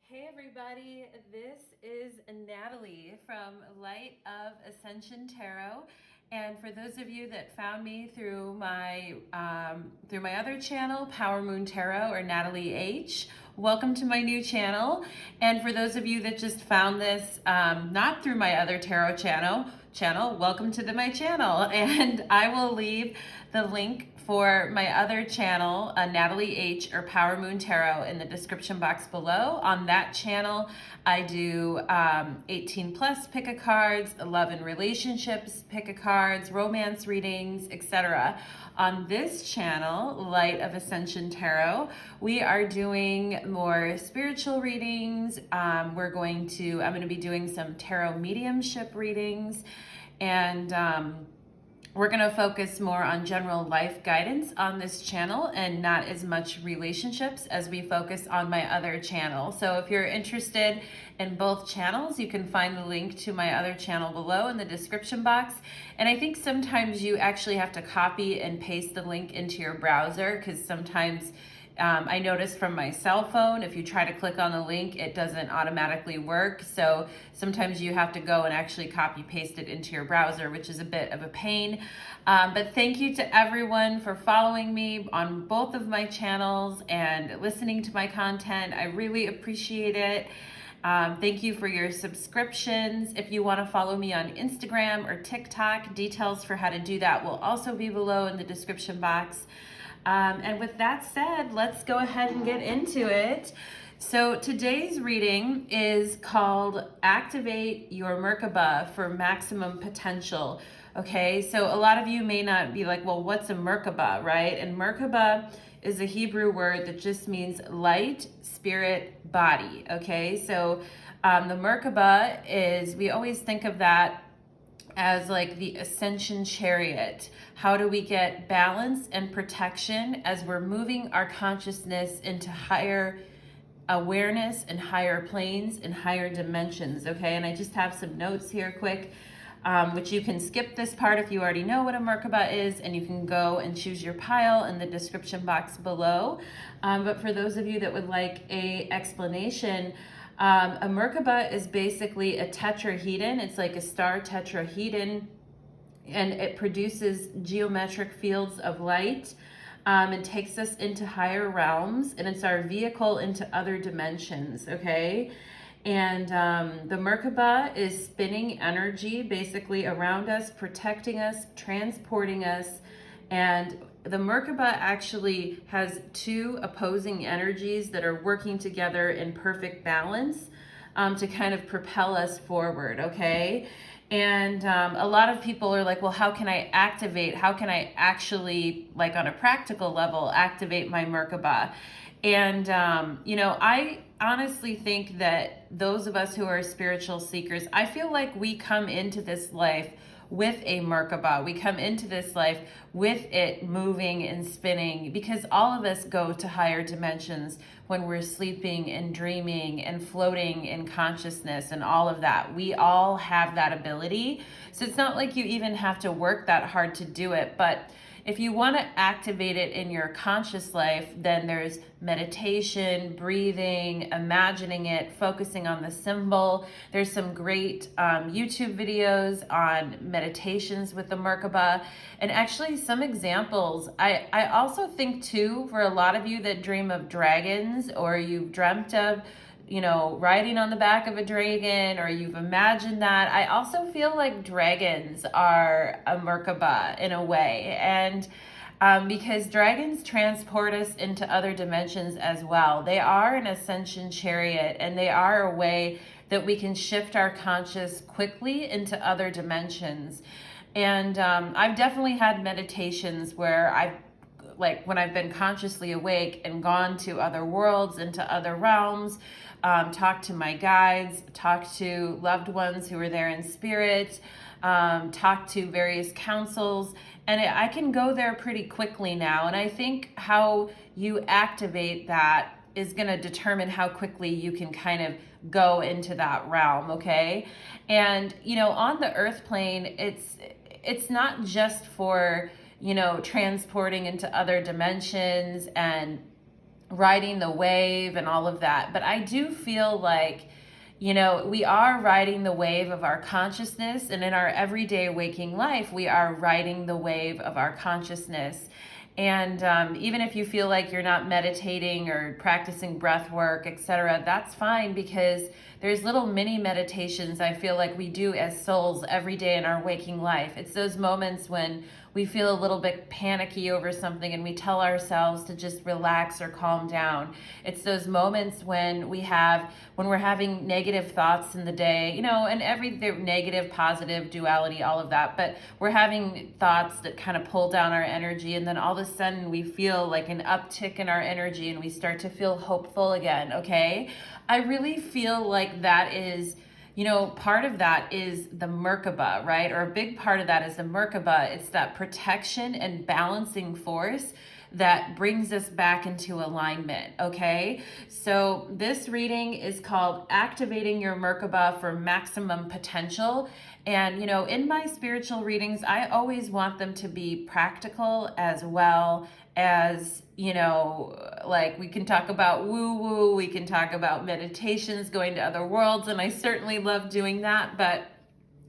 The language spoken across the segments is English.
Hey everybody, this is Natalie from Light of Ascension Tarot, and for those of you that found me through my other channel, Power Moon Tarot or Natalie H, welcome to my new channel. And for those of you that just found this not through my other tarot channel, welcome to my channel. And I will leave the link for my other channel, Natalie H or Power Moon Tarot, in the description box below. On that channel, I do 18 plus pick a cards, love and relationships pick a cards, romance readings, etc. On this channel, Light of Ascension Tarot, we are doing more spiritual readings. I'm going to be doing some tarot mediumship readings, and we're going to focus more on general life guidance on this channel and not as much relationships as we focus on my other channel. So if you're interested in both channels, you can find the link to my other channel below in the description box. And I think sometimes you actually have to copy and paste the link into your browser, because sometimes I noticed from my cell phone, if you try to click on the link, it doesn't automatically work. So sometimes you have to go and actually copy paste it into your browser, which is a bit of a pain. But thank you to everyone for following me on both of my channels and listening to my content. I really appreciate it. Thank you for your subscriptions. If you want to follow me on Instagram or TikTok, details for how to do that will also be below in the description box. And with that said, let's go ahead and get into it. So today's reading is called Activate Your MerKaBa for Maximum Potential. Okay, so a lot of you may not be like, well, what's a MerKaBa, right? And MerKaBa is a Hebrew word that just means light, spirit, body. Okay, so the MerKaBa is, we always think of that as like the Ascension Chariot. How do we get balance and protection as we're moving our consciousness into higher awareness and higher planes and higher dimensions, okay? And I just have some notes here quick, which you can skip this part if you already know what a MerKaBa is, and you can go and choose your pile in the description box below. But for those of you that would like a explanation, a MerKaBa is basically a tetrahedron. It's like a star tetrahedron, and it produces geometric fields of light and takes us into higher realms, and it's our vehicle into other dimensions, okay? And the MerKaBa is spinning energy basically around us, protecting us, transporting us. And the MerKaBa actually has two opposing energies that are working together in perfect balance to kind of propel us forward, okay? And a lot of people are like, well, how can I actually, like on a practical level, activate my MerKaBa? And, I honestly think that those of us who are spiritual seekers, I feel like we come into this life with a MerKaBa. We come into this life with it moving and spinning, because all of us go to higher dimensions when we're sleeping and dreaming and floating in consciousness and all of that. We all have that ability. So it's not like you even have to work that hard to do it. But if you want to activate it in your conscious life, then there's meditation, breathing, imagining it, focusing on the symbol. There's some great YouTube videos on meditations with the MerKaBa, and actually some examples. I also think too, for a lot of you that dream of dragons, or you've dreamt of riding on the back of a dragon, or you've imagined that, I also feel like dragons are a MerKaBa in a way. And because dragons transport us into other dimensions as well. They are an ascension chariot, and they are a way that we can shift our conscious quickly into other dimensions. And I've definitely had meditations where when I've been consciously awake and gone to other worlds, into other realms, talked to my guides, talked to loved ones who were there in spirit, talked to various councils, and I can go there pretty quickly now. And I think how you activate that is going to determine how quickly you can kind of go into that realm, okay? And, on the earth plane, it's not just for transporting into other dimensions and riding the wave and all of that. But I do feel like, you know, we are riding the wave of our consciousness, and in our everyday waking life, we are riding the wave of our consciousness. And even if you feel like you're not meditating or practicing breath work, etc., that's fine, because there's little mini meditations I feel like we do as souls every day in our waking life. It's those moments when we feel a little bit panicky over something and we tell ourselves to just relax or calm down. It's those moments when we're having negative thoughts in the day, you know, and the negative, positive, duality, all of that, but we're having thoughts that kind of pull down our energy, and then all of a sudden we feel like an uptick in our energy and we start to feel hopeful again, okay? I really feel like that is, you know, part of that is the MerKaBa, right? Or a big part of that is the MerKaBa. It's that protection and balancing force that brings us back into alignment, okay? So this reading is called Activating Your MerKaBa for Maximum Potential. And, you know, in my spiritual readings, I always want them to be practical as well as, you know, like we can talk about woo-woo, we can talk about meditations, going to other worlds, and I certainly love doing that. But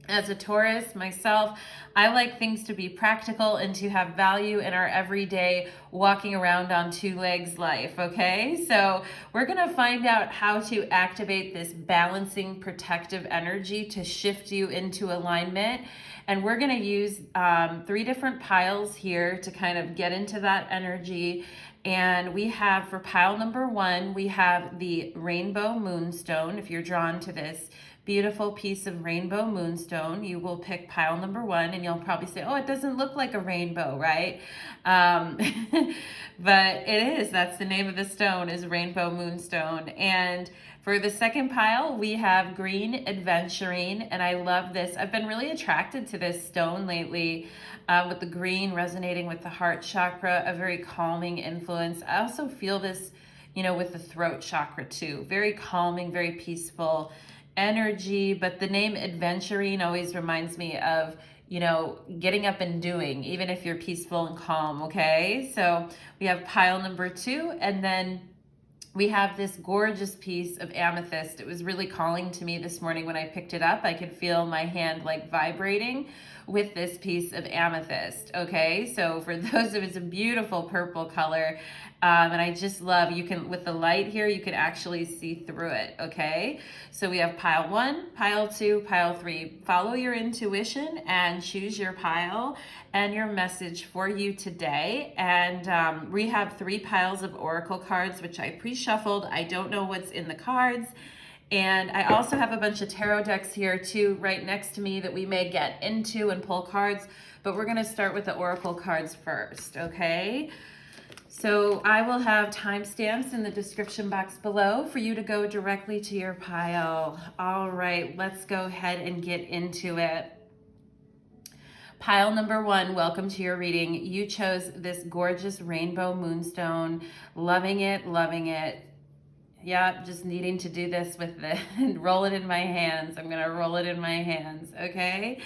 as a Taurus myself, I like things to be practical and to have value in our everyday walking around on two legs life, okay? So we're gonna find out how to activate this balancing protective energy to shift you into alignment. And we're gonna use 3 different piles here to kind of get into that energy. And we have, for pile number 1, we have the Rainbow Moonstone. If you're drawn to this beautiful piece of Rainbow Moonstone, you will pick pile number 1, and you'll probably say, oh, it doesn't look like a rainbow, right? But it is. That's the name of the stone, is Rainbow Moonstone. And for the second pile, we have Green Aventurine, and I love this. I've been really attracted to this stone lately, with the green resonating with the heart chakra, a very calming influence. I also feel this, you know, with the throat chakra too. Very calming, very peaceful energy. But the name Aventurine always reminds me of, you know, getting up and doing, even if you're peaceful and calm, okay? So we have pile number 2, and then we have this gorgeous piece of amethyst. It was really calling to me this morning when I picked it up. I could feel my hand like vibrating with this piece of amethyst, okay? So for those of it's a beautiful purple color, and I just love, you can, with the light here, you can actually see through it, okay? So we have pile 1, pile 2, pile 3. Follow your intuition and choose your pile and your message for you today. And we have 3 piles of oracle cards, which I pre-shuffled. I don't know what's in the cards. And I also have a bunch of tarot decks here too, right next to me, that we may get into and pull cards, but we're gonna start with the oracle cards first, okay? So I will have timestamps in the description box below for you to go directly to your pile. All right, let's go ahead and get into it. Pile number 1, welcome to your reading. You chose this gorgeous Rainbow Moonstone. Loving it, loving it. Yeah, just needing to do this with the, roll it in my hands. I'm gonna roll it in my hands, okay?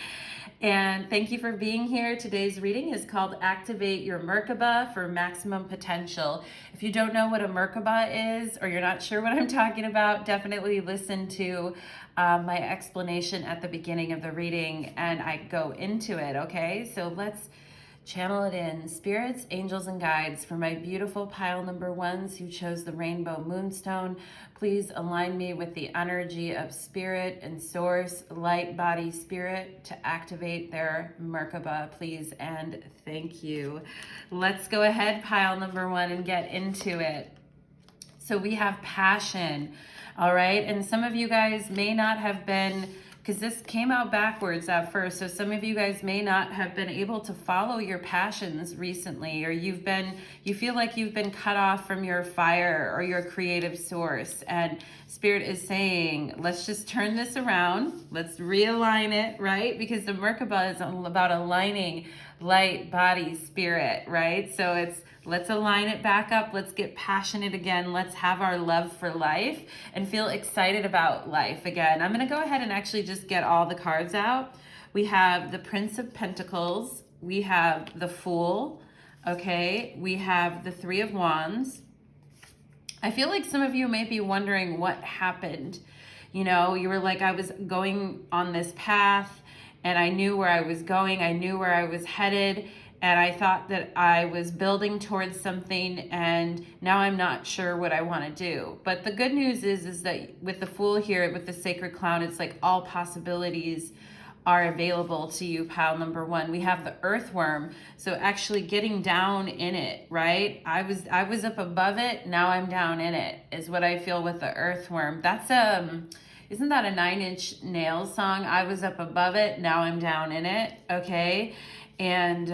And thank you for being here. Today's reading is called Activate Your MerKaBa for Maximum Potential. If you don't know what a MerKaBa is, or you're not sure what I'm talking about, definitely listen to my explanation at the beginning of the reading, and I go into it, okay? So let's channel it in. Spirits, angels, and guides, for my beautiful pile number 1s who chose the Rainbow Moonstone, please align me with the energy of spirit and source, light, body, spirit, to activate their MerKaBa, please, and thank you. Let's go ahead, pile number 1, and get into it. So we have passion, all right? And some of you guys may not have been, because this came out backwards at first, so some of you guys may not have been able to follow your passions recently, or you feel like you've been cut off from your fire or your creative source, and Spirit is saying, let's just turn this around, let's realign it, right? Because the MerKaBa is about aligning light, body, spirit, right? So it's, let's align it back up. Let's get passionate again. Let's have our love for life and feel excited about life again. I'm going to go ahead and actually just get all the cards out. We have the Prince of Pentacles. We have the Fool. Okay. We have the 3 of Wands. I feel like some of you may be wondering what happened. You know, you were like, I was going on this path and I knew where I was going. I knew where I was headed. And I thought that I was building towards something, and now I'm not sure what I want to do. But the good news is that with the Fool here, with the Sacred Clown, it's like all possibilities are available to you, pile number one. We have the Earthworm, so actually getting down in it, right? I was up above it, now I'm down in it, is what I feel with the Earthworm. That's isn't that a 9 Inch Nails song? I was up above it, now I'm down in it, okay? And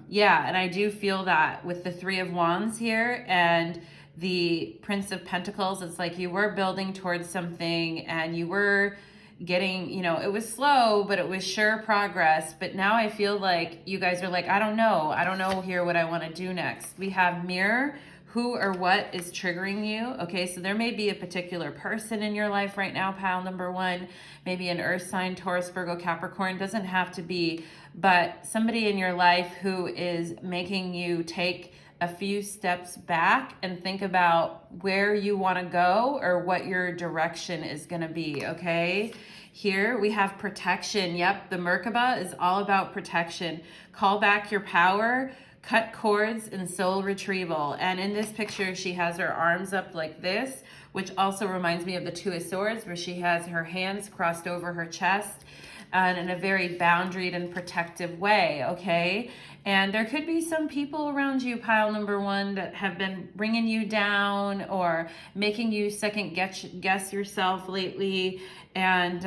yeah, and I do feel that with the Three of Wands here and the Prince of Pentacles. It's like you were building towards something and you were getting, you know, it was slow, but it was sure progress. But now I feel like you guys are like, I don't know here what I want to do next. We have Mirror. Who or what is triggering you? Okay, so there may be a particular person in your life right now, pile number one, maybe an earth sign, Taurus, Virgo, Capricorn, doesn't have to be, but somebody in your life who is making you take a few steps back and think about where you want to go or what your direction is going to be, okay? Here we have protection. Yep, the MerKaBa is all about protection. Call back your power, cut cords, and soul retrieval. And in this picture, she has her arms up like this, which also reminds me of the Two of Swords, where she has her hands crossed over her chest and in a very boundaried and protective way, okay? And there could be some people around you, pile number one, that have been bringing you down or making you second guess yourself lately. And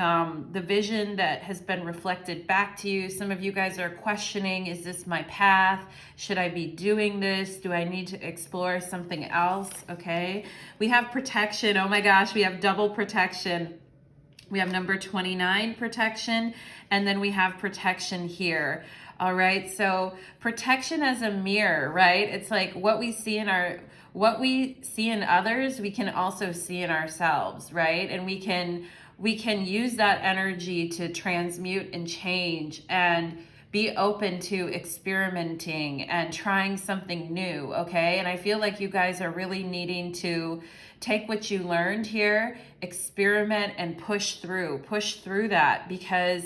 the vision that has been reflected back to you. Some of you guys are questioning, is this my path? Should I be doing this? Do I need to explore something else? Okay. We have protection. Oh my gosh, we have double protection. We have number 29 protection, and then we have protection here. All right, so protection as a mirror, right? It's like what we see in others, we can also see in ourselves, right? And we can use that energy to transmute and change and be open to experimenting and trying something new, okay? And I feel like you guys are really needing to take what you learned here, experiment, and push through that, because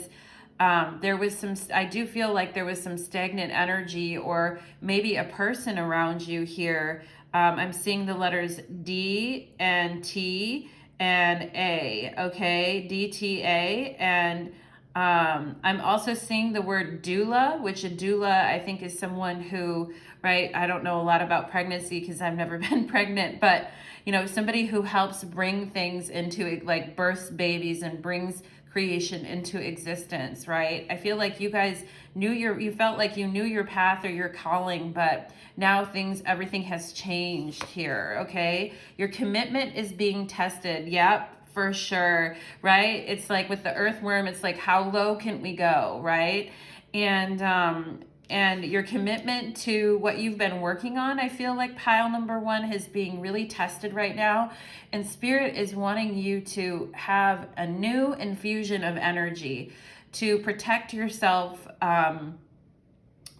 there was I do feel like there was some stagnant energy, or maybe a person around you here. I'm seeing the letters D and T and A, okay? DTA, and I'm also seeing the word doula, which a doula I think is someone who, right, I don't know a lot about pregnancy because I've never been pregnant, but you know, somebody who helps bring things into, like, births babies and brings creation into existence, right? I feel like you guys you felt like you knew your path or your calling, but now everything has changed here, okay? Your commitment is being tested. Yep. For sure, right? It's like with the Earthworm, it's like, how low can we go, right? And your commitment to what you've been working on, I feel like pile number one is being really tested right now. And Spirit is wanting you to have a new infusion of energy to protect yourself,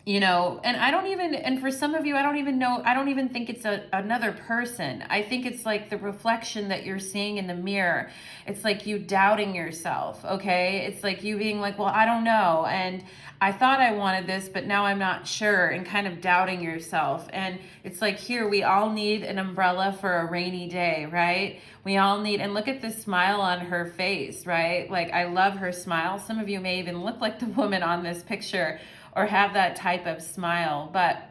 you know, and for some of you, I don't even think it's another person. I think it's like the reflection that you're seeing in the mirror. It's like you doubting yourself, okay? It's like you being like, well, I don't know. And I thought I wanted this, but now I'm not sure, and kind of doubting yourself. And it's like, here, we all need an umbrella for a rainy day, right? We all need, and look at the smile on her face, right? Like, I love her smile. Some of you may even look like the woman on this picture, or have that type of smile. But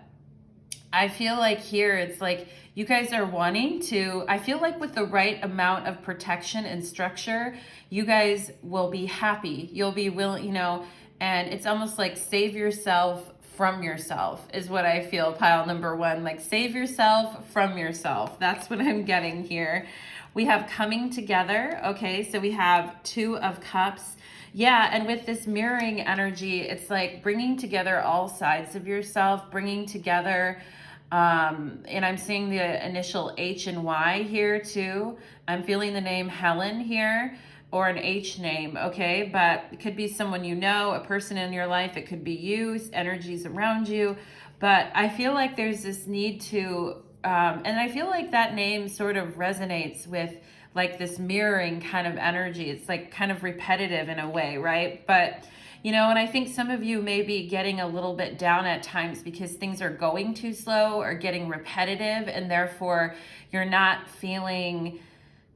I feel like here it's like you guys are wanting to, I feel like with the right amount of protection and structure, you guys will be happy. You'll be willing, you know, and it's almost like save yourself from yourself is what I feel, pile number one. Like save yourself from yourself. That's what I'm getting here. We have coming together. Okay, so we have Two of Cups. Yeah, and with this mirroring energy, it's like bringing together all sides of yourself, bringing together, and I'm seeing the initial H and Y here too. I'm feeling the name Helen here, or an H name, okay? But it could be someone you know, a person in your life. It could be you, energies around you. But I feel like there's this need to and I feel like that name sort of resonates with like this mirroring kind of energy. It's like kind of repetitive in a way, right? But you know, and I think some of you may be getting a little bit down at times because things are going too slow or getting repetitive, and therefore you're not feeling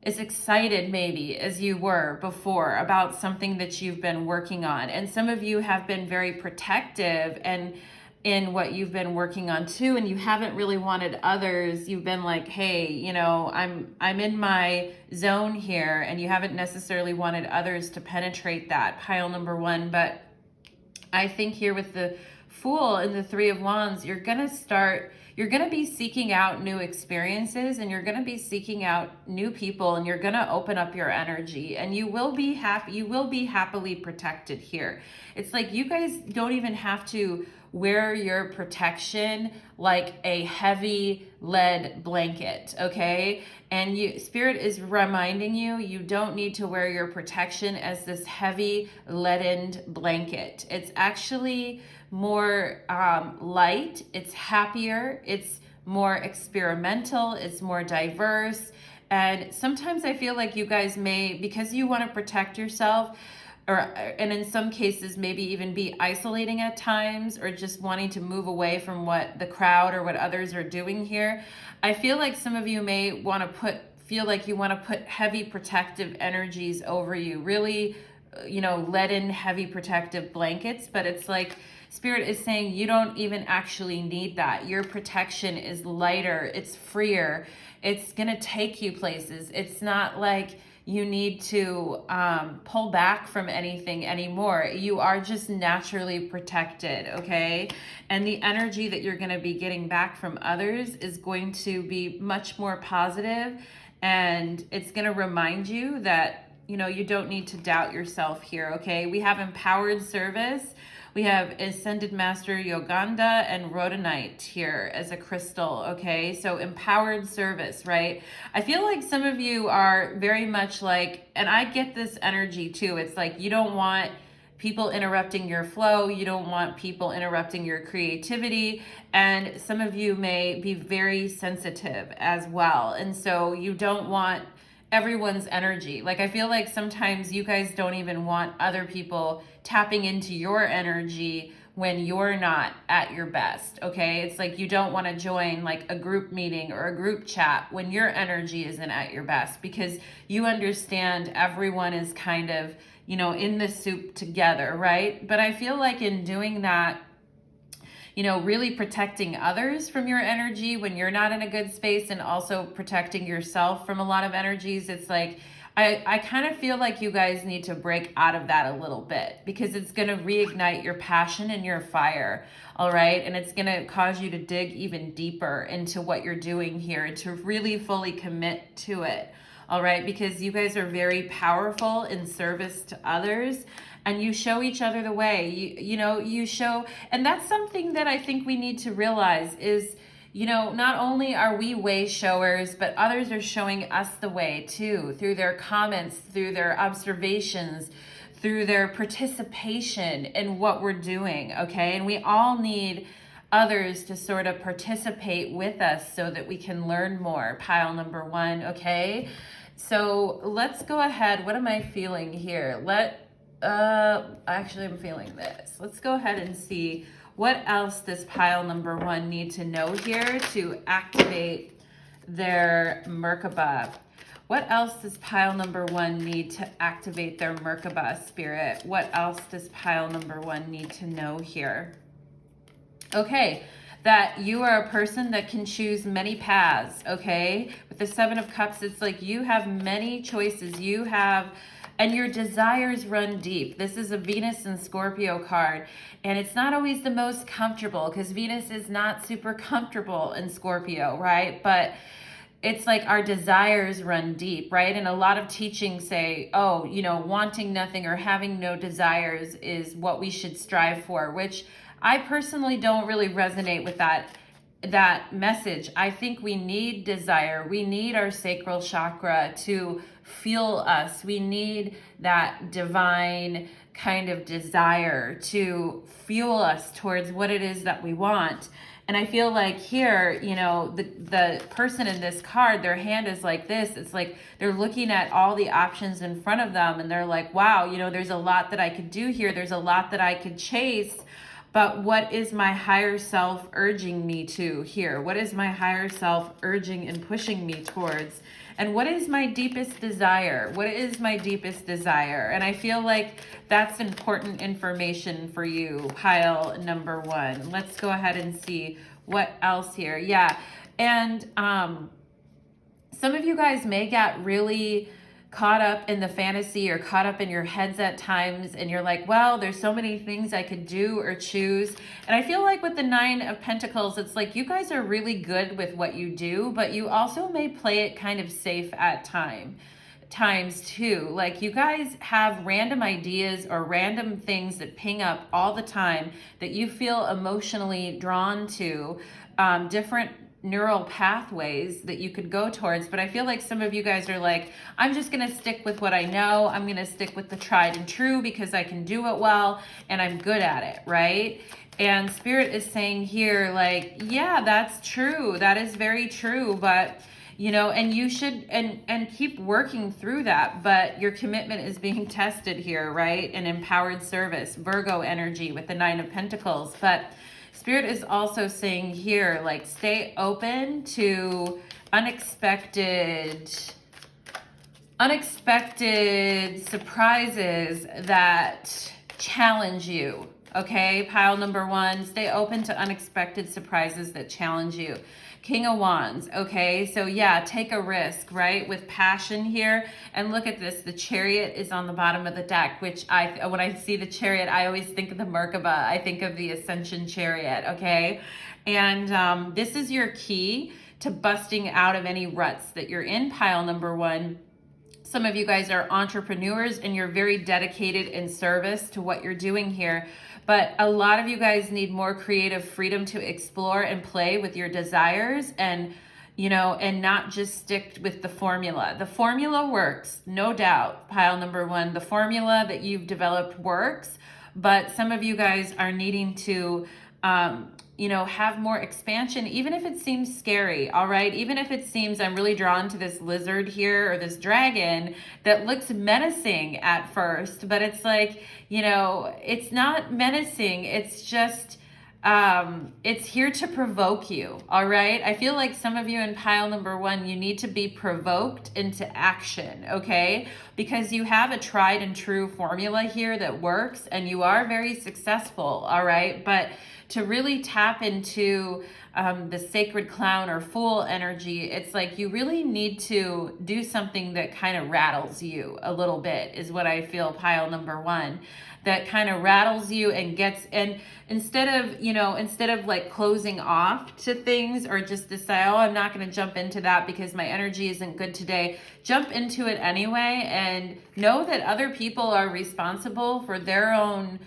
as excited maybe as you were before about something that you've been working on. And some of you have been very protective and in what you've been working on too, and you haven't really wanted others. You've been like, hey, you know, I'm in my zone here, and you haven't necessarily wanted others to penetrate that, pile number one. But I think here with the Fool and the Three of Wands, you're going to be seeking out new experiences, and you're going to be seeking out new people, and you're going to open up your energy, and you will be happy. You will be happily protected here. It's like you guys don't even have to wear your protection like a heavy lead blanket, okay? And Spirit is reminding you, you don't need to wear your protection as this heavy leadened blanket. It's actually more light, it's happier, it's more experimental, it's more diverse. And sometimes I feel like you guys may, because you want to protect yourself, and in some cases maybe even be isolating at times, or just wanting to move away from what the crowd or what others are doing here. I feel like some of you may want to feel like you want to put heavy protective energies over you, really, you know, leaden heavy protective blankets. But it's like Spirit is saying you don't even actually need that. Your protection is lighter, it's freer, it's gonna take you places. It's not like you need to pull back from anything anymore. You are just naturally protected, okay? And the energy that you're gonna be getting back from others is going to be much more positive, and it's gonna remind you that, you know, you don't need to doubt yourself here, okay? We have empowered service. We have Ascended Master Yoganda and Rhodonite here as a crystal, okay? So empowered service, right? I feel like some of you are very much like, and I get this energy too, it's like you don't want people interrupting your flow, you don't want people interrupting your creativity, and some of you may be very sensitive as well, and so you don't want everyone's energy. Like I feel like sometimes you guys don't even want other people tapping into your energy when you're not at your best, okay? It's like you don't want to join like a group meeting or a group chat when your energy isn't at your best, because you understand everyone is kind of, you know, in the soup together, right? But I feel like in doing that, you know, really protecting others from your energy when you're not in a good space, and also protecting yourself from a lot of energies. It's like, I kind of feel like you guys need to break out of that a little bit, because it's going to reignite your passion and your fire, all right? And it's going to cause you to dig even deeper into what you're doing here and to really fully commit to it, all right? Because you guys are very powerful in service to others, and you show each other the way. You show, and that's something that I think we need to realize is, you know, not only are we way showers, but others are showing us the way too, through their comments, through their observations, through their participation in what we're doing, okay? And we all need others to sort of participate with us so that we can learn more, pile number one, okay? So let's go ahead. What am I feeling here? Actually, I'm feeling this. Let's go ahead and see what else does pile number one need to know here to activate their MerKaBa. What else does pile number one need to activate their MerKaBa, Spirit? What else does pile number one need to know here? Okay, that you are a person that can choose many paths, okay? With the Seven of Cups, it's like you have many choices. And your desires run deep. This is a Venus and Scorpio card, and it's not always the most comfortable, because Venus is not super comfortable in Scorpio, right? But it's like our desires run deep, right? And a lot of teachings say, oh, you know, wanting nothing or having no desires is what we should strive for, which I personally don't really resonate with that message. I think we need desire. We need our sacral chakra to fuel us. We need that divine kind of desire to fuel us towards what it is that we want. And I feel like here, you know, the person in this card, their hand is like this. It's like they're looking at all the options in front of them and they're like, wow, you know, there's a lot that I could do here. There's a lot that I could chase. But what is my higher self urging me to here? What is my higher self urging and pushing me towards? And what is my deepest desire? What is my deepest desire? And I feel like that's important information for you, pile number one. Let's go ahead and see what else here. Yeah. And some of you guys may get really caught up in the fantasy or caught up in your heads at times, and you're like, well, there's so many things I could do or choose. And I feel like with the Nine of Pentacles, it's like you guys are really good with what you do, but you also may play it kind of safe at times too. Like you guys have random ideas or random things that ping up all the time that you feel emotionally drawn to, different neural pathways that you could go towards. But I feel like some of you guys are like, I'm just going to stick with what I know. I'm going to stick with the tried and true because I can do it well and I'm good at it, right? And Spirit is saying here, like, yeah, that's true. That is very true. But you know, and you should, and keep working through that, but your commitment is being tested here, right? An empowered service, Virgo energy with the Nine of Pentacles. But Spirit is also saying here, like, stay open to unexpected surprises that challenge you. Okay, pile number one, stay open to unexpected surprises that challenge you. King of Wands, okay, so yeah, take a risk, right, with passion here. And look at this, the Chariot is on the bottom of the deck, which when I see the Chariot, I always think of the MerKaBa. I think of the Ascension Chariot, okay? And this is your key to busting out of any ruts that you're in, pile number one. Some of you guys are entrepreneurs and you're very dedicated in service to what you're doing here. But a lot of you guys need more creative freedom to explore and play with your desires and, you know, and not just stick with the formula. The formula works, no doubt, pile number one. The formula that you've developed works, but some of you guys are needing to, you know, have more expansion, even if it seems scary, all right? Even if it seems, I'm really drawn to this lizard here or this dragon that looks menacing at first, but it's like, you know, it's not menacing. It's just, it's here to provoke you, all right? I feel like some of you in pile number one, you need to be provoked into action, okay? Because you have a tried and true formula here that works and you are very successful, all right? But to really tap into the sacred clown or fool energy, it's like you really need to do something that kind of rattles you a little bit is what I feel, pile number one. That kind of rattles you and gets, and instead of like closing off to things or just decide, oh, I'm not going to jump into that because my energy isn't good today, jump into it anyway and know that other people are responsible for their own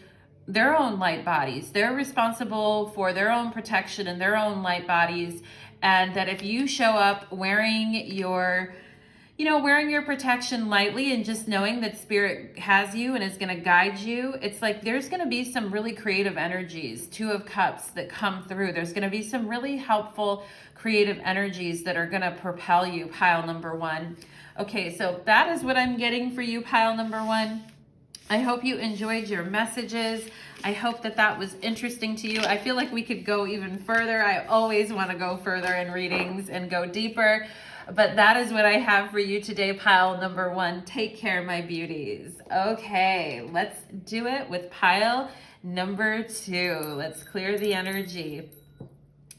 light bodies. They're responsible for their own protection and their own light bodies. And that if you show up wearing your protection lightly and just knowing that Spirit has you and is going to guide you, it's like there's going to be some really creative energies, Two of Cups, that come through. There's going to be some really helpful creative energies that are going to propel you, pile number one. Okay, so that is what I'm getting for you, pile number one. I hope you enjoyed your messages. I hope that was interesting to you. I feel like we could go even further. I always want to go further in readings and go deeper. But that is what I have for you today, pile number one. Take care, my beauties. Okay, let's do it with pile number two. Let's clear the energy.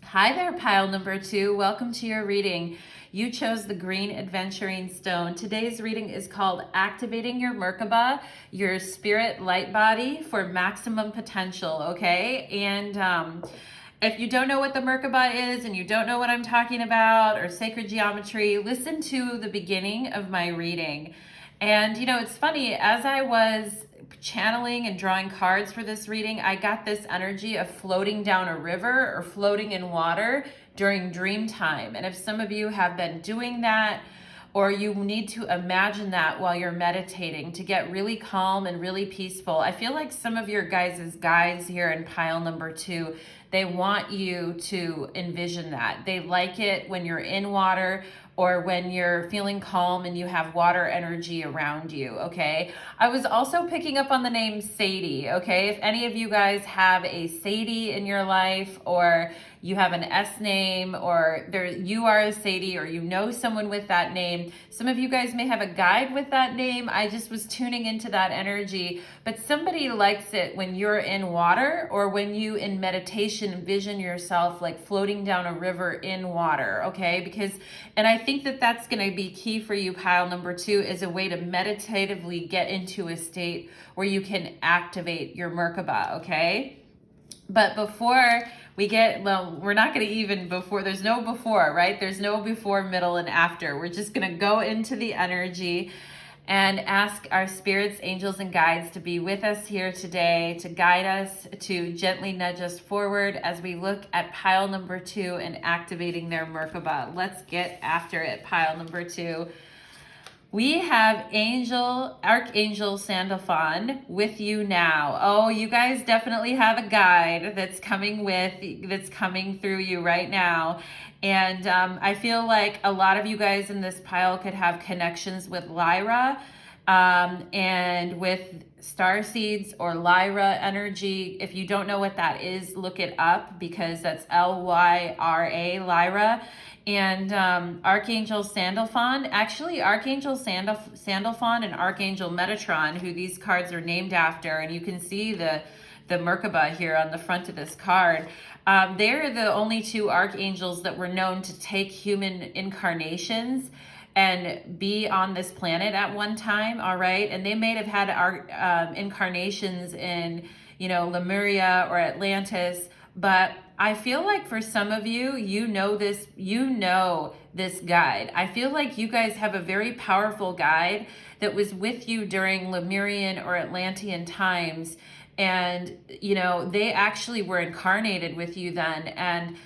Hi there, pile number two. Welcome to your reading. You chose the green Aventurine stone. Today's reading is called Activating Your MerKaBa, your spirit light body for maximum potential, okay? And if you don't know what the MerKaBa is and you don't know what I'm talking about or sacred geometry, listen to the beginning of my reading. And you know, it's funny, as I was channeling and drawing cards for this reading, I got this energy of floating down a river or floating in water during dream time. And if some of you have been doing that, or you need to imagine that while you're meditating to get really calm and really peaceful, I feel like some of your guys' here in pile number two they want you to envision that. They like it when you're in water or when you're feeling calm and you have water energy around you, okay? I was also picking up on the name Sadie, okay? If any of you guys have a Sadie in your life, or you have an S name, or you are a Sadie, or you know someone with that name. Some of you guys may have a guide with that name. I just was tuning into that energy, but somebody likes it when you're in water, or when you in meditation envision yourself like floating down a river in water, okay? And I think that that's going to be key for you, pile number 2, is a way to meditatively get into a state where you can activate your MerKaBa, okay? But before we get, well, we're not going to even before, there's no before, right? There's no before, middle, and after. We're just going to go into the energy and ask our spirits, angels, and guides to be with us here today, to guide us, to gently nudge us forward as we look at pile number 2 and activating their MerKaBa. Let's get after it, pile number 2. We have Archangel Sandalphon with you now. Oh, you guys definitely have a guide that's coming through you right now. And I feel like a lot of you guys in this pile could have connections with Lyra and with star seeds or Lyra energy. If you don't know what that is, look it up, because that's Lyra, Lyra. And Archangel Sandalphon, actually Archangel Sandalphon and Archangel Metatron, who these cards are named after, and you can see the MerKaBa here on the front of this card. They're the only 2 archangels that were known to take human incarnations and be on this planet at one time, all right? And they may have had incarnations in, Lemuria or Atlantis, but I feel like for some of you, you know this guide. I feel like you guys have a very powerful guide that was with you during Lemurian or Atlantean times. And, they actually were incarnated with you then. And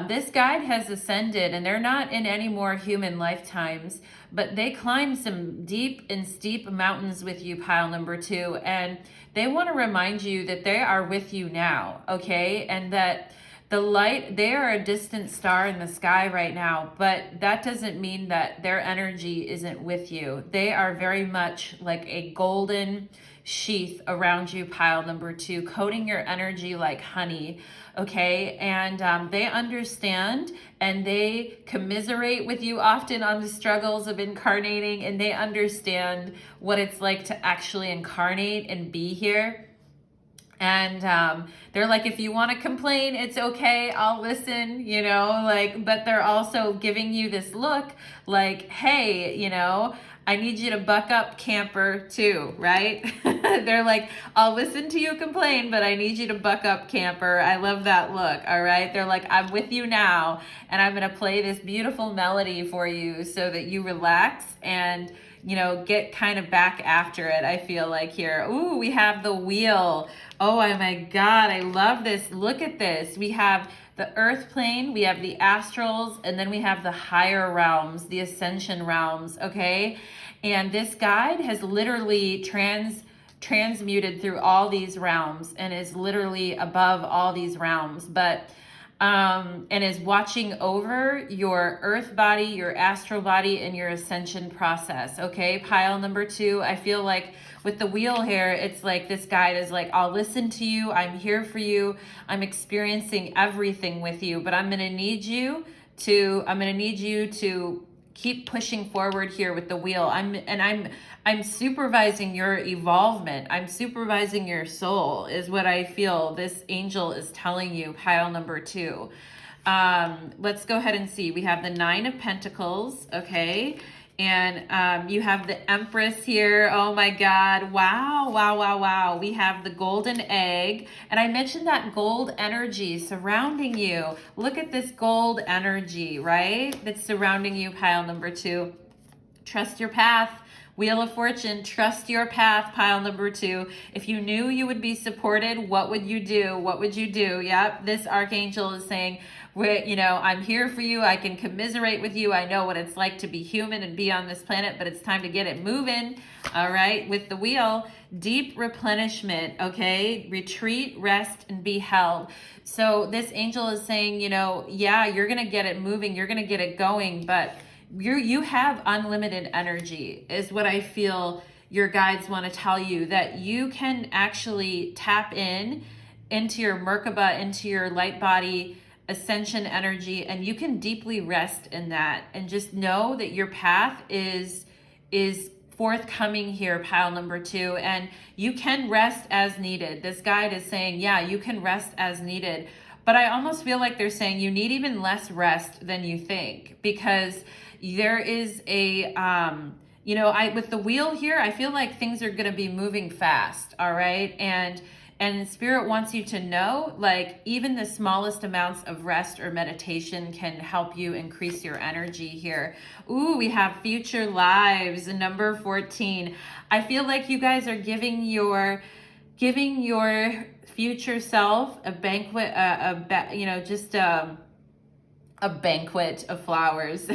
this guide has ascended, and they're not in any more human lifetimes, but they climbed some deep and steep mountains with you, pile number 2. And they want to remind you that they are with you now, okay? And that the light, they are a distant star in the sky right now, but that doesn't mean that their energy isn't with you. They are very much like a golden sheath around you, pile number 2, coating your energy like honey, okay? And they understand, and they commiserate with you often on the struggles of incarnating, and they understand what it's like to actually incarnate and be here. And they're like, if you want to complain, it's okay, I'll listen, but they're also giving you this look like, hey, I need you to buck up, camper, too, right? They're like, I'll listen to you complain, but I need you to buck up, camper. I love that look, all right? They're like, I'm with you now, and I'm going to play this beautiful melody for you so that you relax and get kind of back after it, I feel like here. Ooh, we have the wheel. Oh my God, I love this. Look at this. We have the earth plane, we have the astrals, and then we have the higher realms, the ascension realms, okay? And this guide has literally transmuted through all these realms and is literally above all these realms, but and is watching over your earth body, your astral body, and your ascension process, okay? Pile number 2, I feel like with the wheel here, it's like this guide is like, I'll listen to you, I'm here for you, I'm experiencing everything with you, but I'm gonna need you to keep pushing forward here with the wheel. I'm supervising your evolvement. I'm supervising your soul is what I feel this angel is telling you, pile number 2. Let's go ahead and see. We have the 9 of Pentacles, okay? And you have the Empress here. Oh my God. Wow, wow, wow, wow. We have the golden egg. And I mentioned that gold energy surrounding you. Look at this gold energy, right? That's surrounding you, pile number 2. Trust your path. Wheel of Fortune, trust your path, pile number 2. If you knew you would be supported, what would you do? What would you do? Yep, this archangel is saying, you know, I'm here for you. I can commiserate with you. I know what it's like to be human and be on this planet, but it's time to get it moving. All right, with the wheel, deep replenishment, okay? Retreat, rest, and be held. So this angel is saying, you know, yeah, you're going to get it moving. You're going to get it going, but you have unlimited energy is what I feel your guides want to tell you, that you can actually tap into your MerKaBa, into your light body ascension energy, and you can deeply rest in that and just know that your path is forthcoming here, pile number 2, and you can rest as needed. This guide is saying, yeah, you can rest as needed, but I almost feel like they're saying you need even less rest than you think, because there is a you know, with the wheel here, I feel like things are going to be moving fast. All right, and Spirit wants you to know, like, even the smallest amounts of rest or meditation can help you increase your energy here. Ooh, we have future lives, number 14. I feel like you guys are giving your future self a banquet, you know, just a banquet of flowers.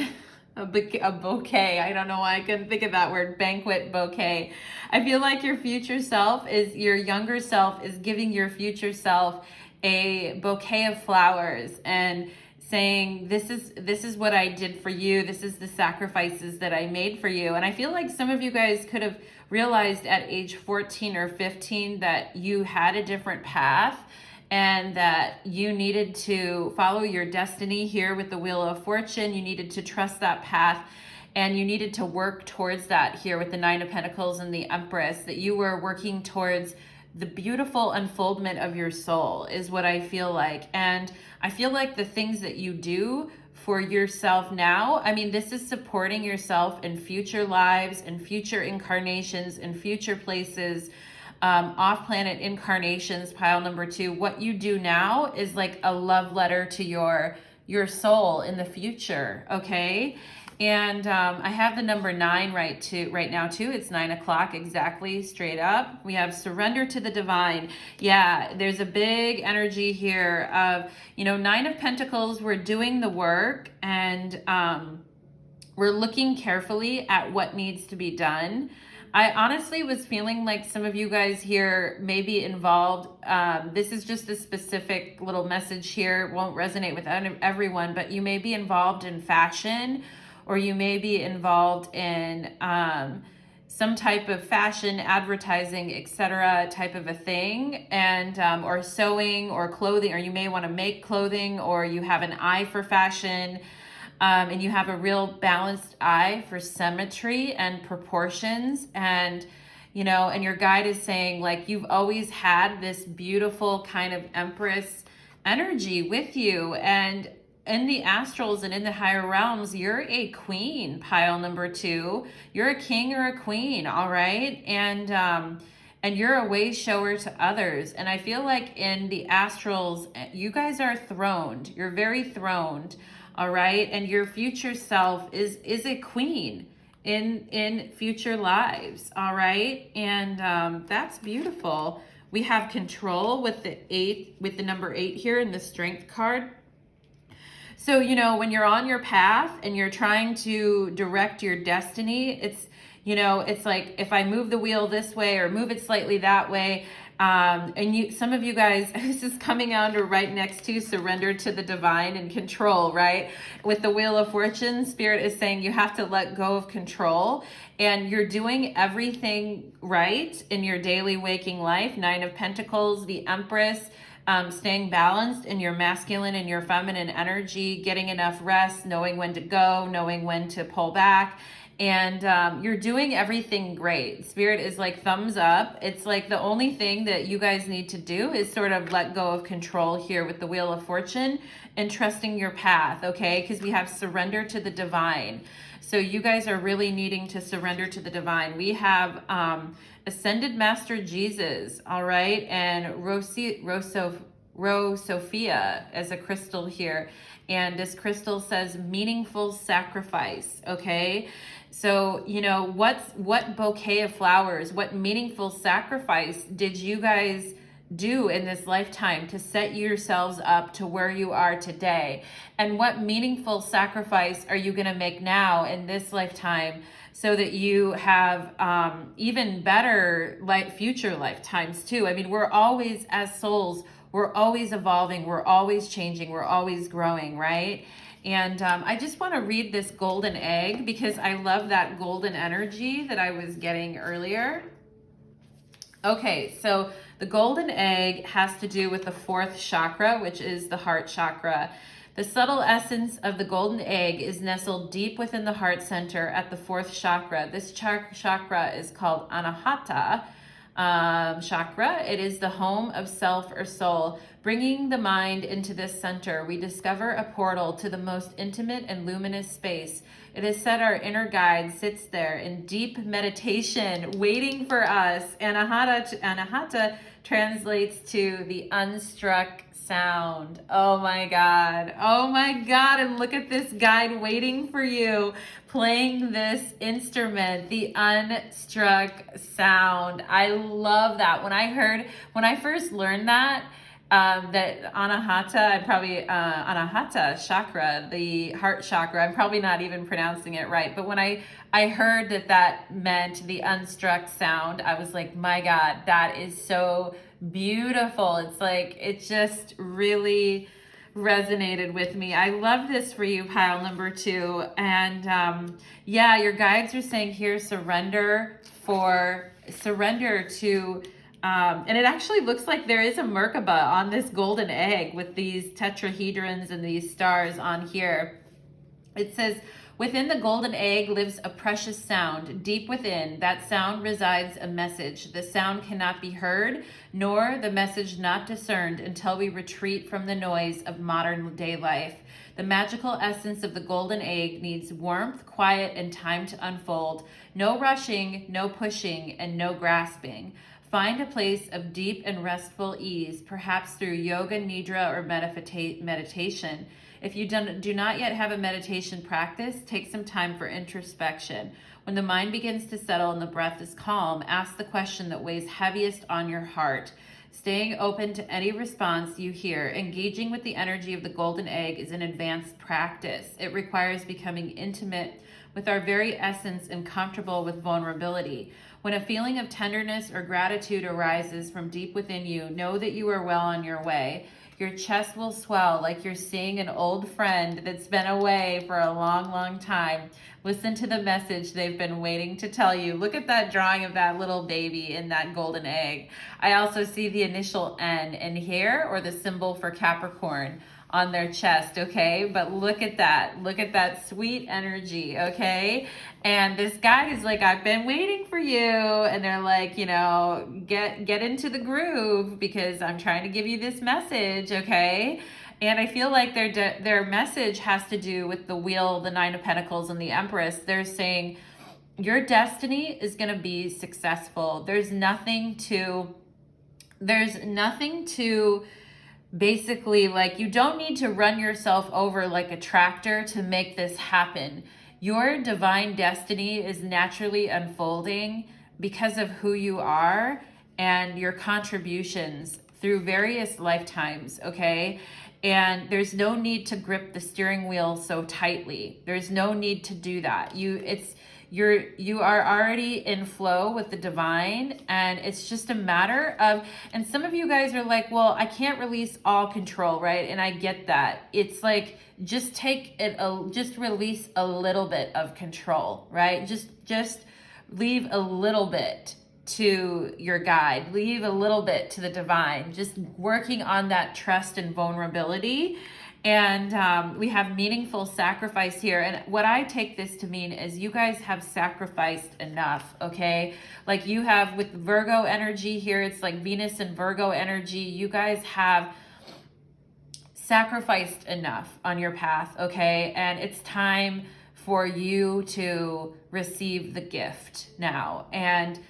A bouquet. I don't know why I couldn't think of that word. Banquet, bouquet. I feel like your future self is, your younger self is giving your future self a bouquet of flowers and saying, this is what I did for you. This is the sacrifices that I made for you. And I feel like some of you guys could have realized at age 14 or 15 that you had a different path, and that you needed to follow your destiny here with the Wheel of Fortune. You needed to trust that path, and you needed to work towards that here with the Nine of Pentacles and the Empress, that you were working towards the beautiful unfoldment of your soul is what I feel like. And I feel like the things that you do for yourself now, I mean, this is supporting yourself in future lives and future incarnations and future places, off-planet incarnations, pile number 2. What you do now is like a love letter to your soul in the future, okay? And I have the number 9 right now too. It's 9 o'clock exactly, straight up. We have surrender to the divine. Yeah, there's a big energy here of, you know, 9 of Pentacles. We're doing the work, and we're looking carefully at what needs to be done. I honestly was feeling like some of you guys here may be involved. This is just a specific little message here. It won't resonate with everyone, but you may be involved in fashion, or you may be involved in some type of fashion, advertising, etc. type of a thing, and or sewing or clothing, or you may want to make clothing, or you have an eye for fashion. And you have a real balanced eye for symmetry and proportions, and, you know, and your guide is saying, like, you've always had this beautiful kind of Empress energy with you, and in the astrals and in the higher realms, you're a queen, pile number 2. You're a king or a queen, all right? And you're a way shower to others. And I feel like in the astrals, you guys are throned. You're very throned. All right, and your future self is a queen in future lives. All right, and that's beautiful. We have control with the 8, with the number 8 here in the Strength card. So, you know, when you're on your path and you're trying to direct your destiny, it's, you know, it's like, if I move the wheel this way or move it slightly that way. And some of you guys, this is coming under right next to surrender to the divine and control, right? With the Wheel of Fortune, Spirit is saying you have to let go of control, and you're doing everything right in your daily waking life. 9 of Pentacles, the Empress, staying balanced in your masculine and your feminine energy, getting enough rest, knowing when to go, knowing when to pull back. And you're doing everything great. Spirit is like thumbs up. It's like the only thing that you guys need to do is sort of let go of control here with the Wheel of Fortune and trusting your path, okay? Because we have surrender to the divine. So you guys are really needing to surrender to the divine. We have Ascended Master Jesus, all right? And Sophia as a crystal here. And this crystal says meaningful sacrifice, okay? So, you know, what bouquet of flowers, what meaningful sacrifice did you guys do in this lifetime to set yourselves up to where you are today? And what meaningful sacrifice are you going to make now in this lifetime so that you have even better future lifetimes too? I mean, we're always, as souls, we're always evolving, we're always changing, we're always growing, right? And I just want to read this golden egg because I love that golden energy that I was getting earlier. Okay, so the golden egg has to do with the fourth chakra, which is the heart chakra. The subtle essence of the golden egg is nestled deep within the heart center at the fourth chakra. This chakra is called Anahata chakra. It is the home of self or soul. Bringing the mind into this center, we discover a portal to the most intimate and luminous space. It is said our inner guide sits there in deep meditation, waiting for us. Anahata translates to the unstruck sound. Oh my God. Oh my God. And look at this guide waiting for you, playing this instrument, the unstruck sound. I love that. When I first learned that Anahata, Anahata chakra, the heart chakra, I'm probably not even pronouncing it right, but when I heard that meant the unstruck sound, I was like, my God, that is so beautiful. It's like, it just really resonated with me. I love this for you, pile number 2. And yeah, your guides are saying here, surrender to and it actually looks like there is a MerKaBa on this golden egg with these tetrahedrons and these stars on here. It says, within the golden egg lives a precious sound. Deep within that sound resides a message. The sound cannot be heard, nor the message not discerned until we retreat from the noise of modern day life. The magical essence of the golden egg needs warmth, quiet, and time to unfold. No rushing, no pushing, and no grasping. Find a place of deep and restful ease, perhaps through yoga, nidra, or meditation. If you do not yet have a meditation practice, take some time for introspection. When the mind begins to settle and the breath is calm, ask the question that weighs heaviest on your heart. Staying open to any response you hear, engaging with the energy of the golden egg is an advanced practice. It requires becoming intimate with our very essence and comfortable with vulnerability. When a feeling of tenderness or gratitude arises from deep within you, know that you are well on your way. Your chest will swell like you're seeing an old friend that's been away for a long, long time. Listen to the message they've been waiting to tell you. Look at that drawing of that little baby in that golden egg. I also see the initial N in here, or the symbol for Capricorn on their chest, okay? But look at that sweet energy, okay? And this guy is like, I've been waiting for you. And they're like, you know, get into the groove because I'm trying to give you this message, okay? And I feel like their message has to do with the wheel, the Nine of Pentacles, and the Empress. They're saying your destiny is going to be successful. There's nothing to basically, like, you don't need to run yourself over like a tractor to make this happen. Your divine destiny is naturally unfolding because of who you are and your contributions through various lifetimes, okay? And there's no need to grip the steering wheel so tightly. There's no need to do that. You are already in flow with the divine, and it's just a matter of, and some of you guys are like, well, I can't release all control, right? And I get that. It's like, just release a little bit of control, right? Just leave a little bit to your guide, leave a little bit to the divine, just working on that trust and vulnerability. And we have meaningful sacrifice here. And what I take this to mean is you guys have sacrificed enough, okay? Like you have with Virgo energy here, it's like Venus and Virgo energy. You guys have sacrificed enough on your path, okay? And it's time for you to receive the gift now. And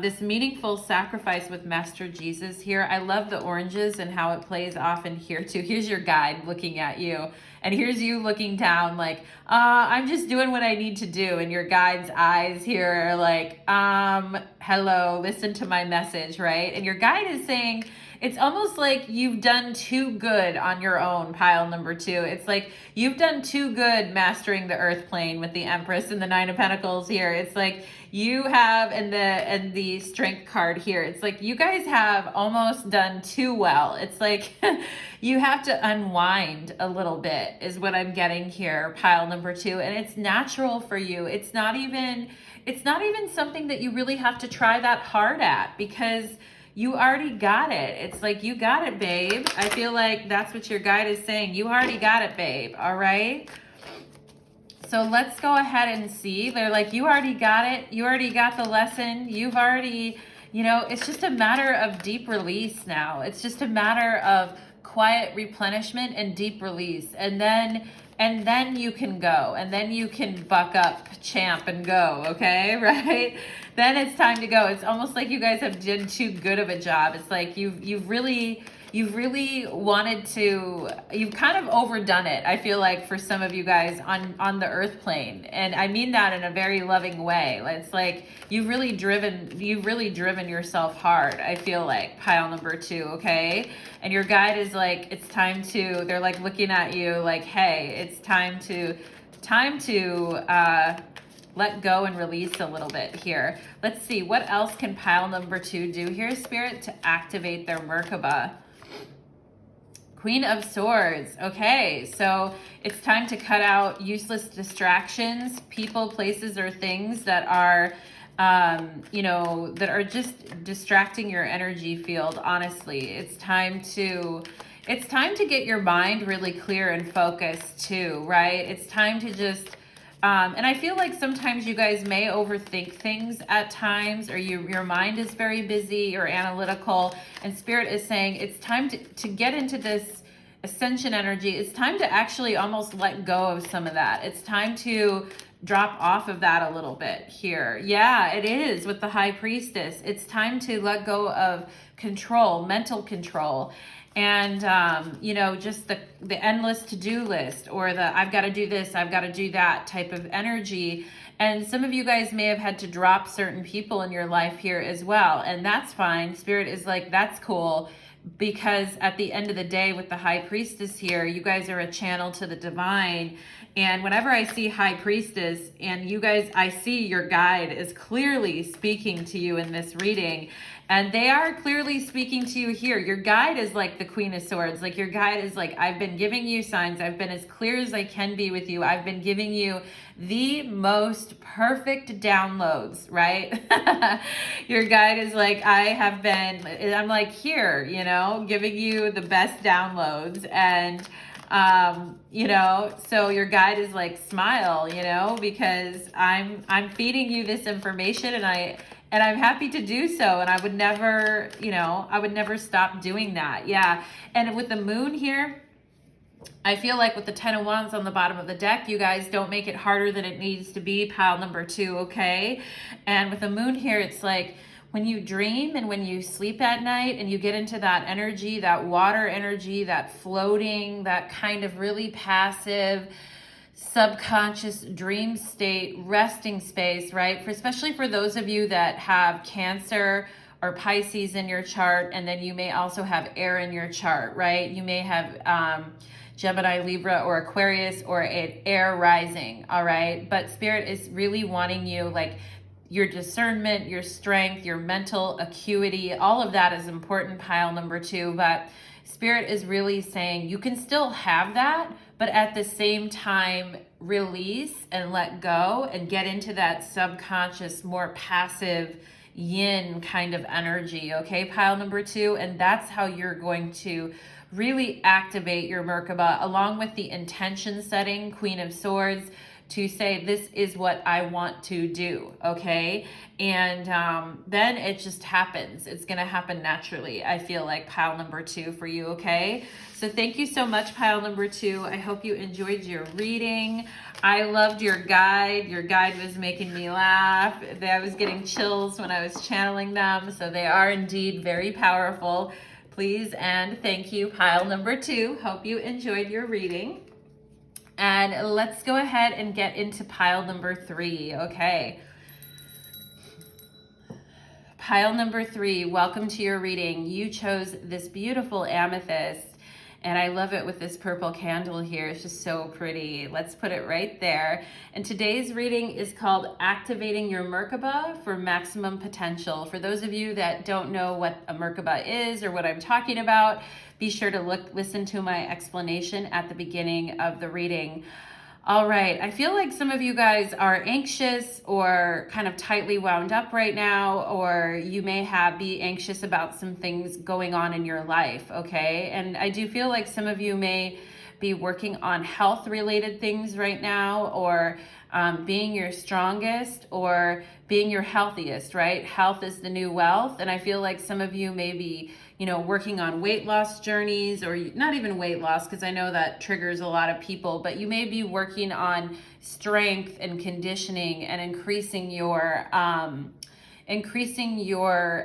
this meaningful sacrifice with Master Jesus here. I love the oranges and how it plays off in here too. Here's your guide looking at you, and here's you looking down like, I'm just doing what I need to do. And your guide's eyes here are like, hello, listen to my message, right? And your guide is saying, it's almost like you've done too good on your own, pile number 2. It's like you've done too good mastering the earth plane with the Empress and the 9 of Pentacles here. It's like you have, and the Strength card here, it's like you guys have almost done too well. It's like you have to unwind a little bit is what I'm getting here, pile number 2. And it's natural for you. It's not even something that you really have to try that hard at, because you already got it. It's like, you got it, babe. I feel like that's what your guide is saying. You already got it, babe. All right. So let's go ahead and see. They're like, you already got it. You already got the lesson. You've already, it's just a matter of deep release now. It's just a matter of quiet replenishment and deep release. And then you can go, and then you can buck up, champ, and go, okay, right? Then it's time to go. It's almost like you guys have done too good of a job. It's like you've really wanted to, you've kind of overdone it, I feel like, for some of you guys on the earth plane. And I mean that in a very loving way. It's like you've really driven yourself hard, I feel like, pile number 2, okay? And your guide is like, it's time to, they're like looking at you like, hey, it's time to let go and release a little bit here. Let's see, what else can pile number 2 do here, Spirit, to activate their MerKaBa? Queen of Swords. Okay, so it's time to cut out useless distractions, people, places, or things that are, that are just distracting your energy field, honestly. It's time to get your mind really clear and focused too, right? It's time to just, and I feel like sometimes you guys may overthink things at times, or your mind is very busy or analytical, and Spirit is saying it's time to get into this ascension energy. It's time to actually almost let go of some of that. It's time to drop off of that a little bit here. Yeah, it is with the High Priestess. It's time to let go of control, mental control. And, just the endless to-do list, or the I've got to do this, I've got to do that type of energy. And some of you guys may have had to drop certain people in your life here as well. And that's fine. Spirit is like, that's cool. Because at the end of the day, with the High Priestess here, you guys are a channel to the divine. And whenever I see High Priestess, and you guys, I see your guide is clearly speaking to you in this reading. And they are clearly speaking to you here. Your guide is like the Queen of Swords. Like, your guide is like, I've been giving you signs. I've been as clear as I can be with you. I've been giving you the most perfect downloads, right? Your guide is like, I'm like, here, giving you the best downloads. And, so your guide is like, smile, because I'm feeding you this information, and I'm happy to do so. And I would never stop doing that. Yeah. And with the moon here, I feel like with the 10 of Wands on the bottom of the deck, you guys don't make it harder than it needs to be, pile number 2, okay? And with the moon here, it's like when you dream and when you sleep at night and you get into that energy, that water energy, that floating, that kind of really passive, subconscious dream state, resting space, right? Especially for those of you that have Cancer or Pisces in your chart, and then you may also have air in your chart, right? You may have Gemini, Libra, or Aquarius, or an air rising, all right? But Spirit is really wanting you, like, your discernment, your strength, your mental acuity, all of that is important, pile number 2. But Spirit is really saying you can still have that, but at the same time, release and let go and get into that subconscious, more passive yin kind of energy, okay, pile number 2? And that's how you're going to really activate your MerKaBa, along with the intention setting, Queen of Swords, to say, this is what I want to do, okay? And then it just happens. It's gonna happen naturally, I feel like, pile number 2 for you, okay? So thank you so much, pile number 2. I hope you enjoyed your reading. I loved your guide. Your guide was making me laugh. I was getting chills when I was channeling them, so they are indeed very powerful. Please and thank you, pile number 2. Hope you enjoyed your reading. And let's go ahead and get into pile number 3, okay? Pile number 3, welcome to your reading. You chose this beautiful amethyst, and I love it with this purple candle here. It's just so pretty. Let's put it right there. And today's reading is called Activating Your MerKaBa for Maximum Potential. For those of you that don't know what a MerKaBa is or what I'm talking about, be sure to listen to my explanation at the beginning of the reading. All right, I feel like some of you guys are anxious or kind of tightly wound up right now, or you may be anxious about some things going on in your life, okay? And I do feel like some of you may be working on health related things right now, or being your strongest or being your healthiest, right? Health is the new wealth. And I feel like some of you may be, working on weight loss journeys, or not even weight loss, because I know that triggers a lot of people, but you may be working on strength and conditioning and increasing your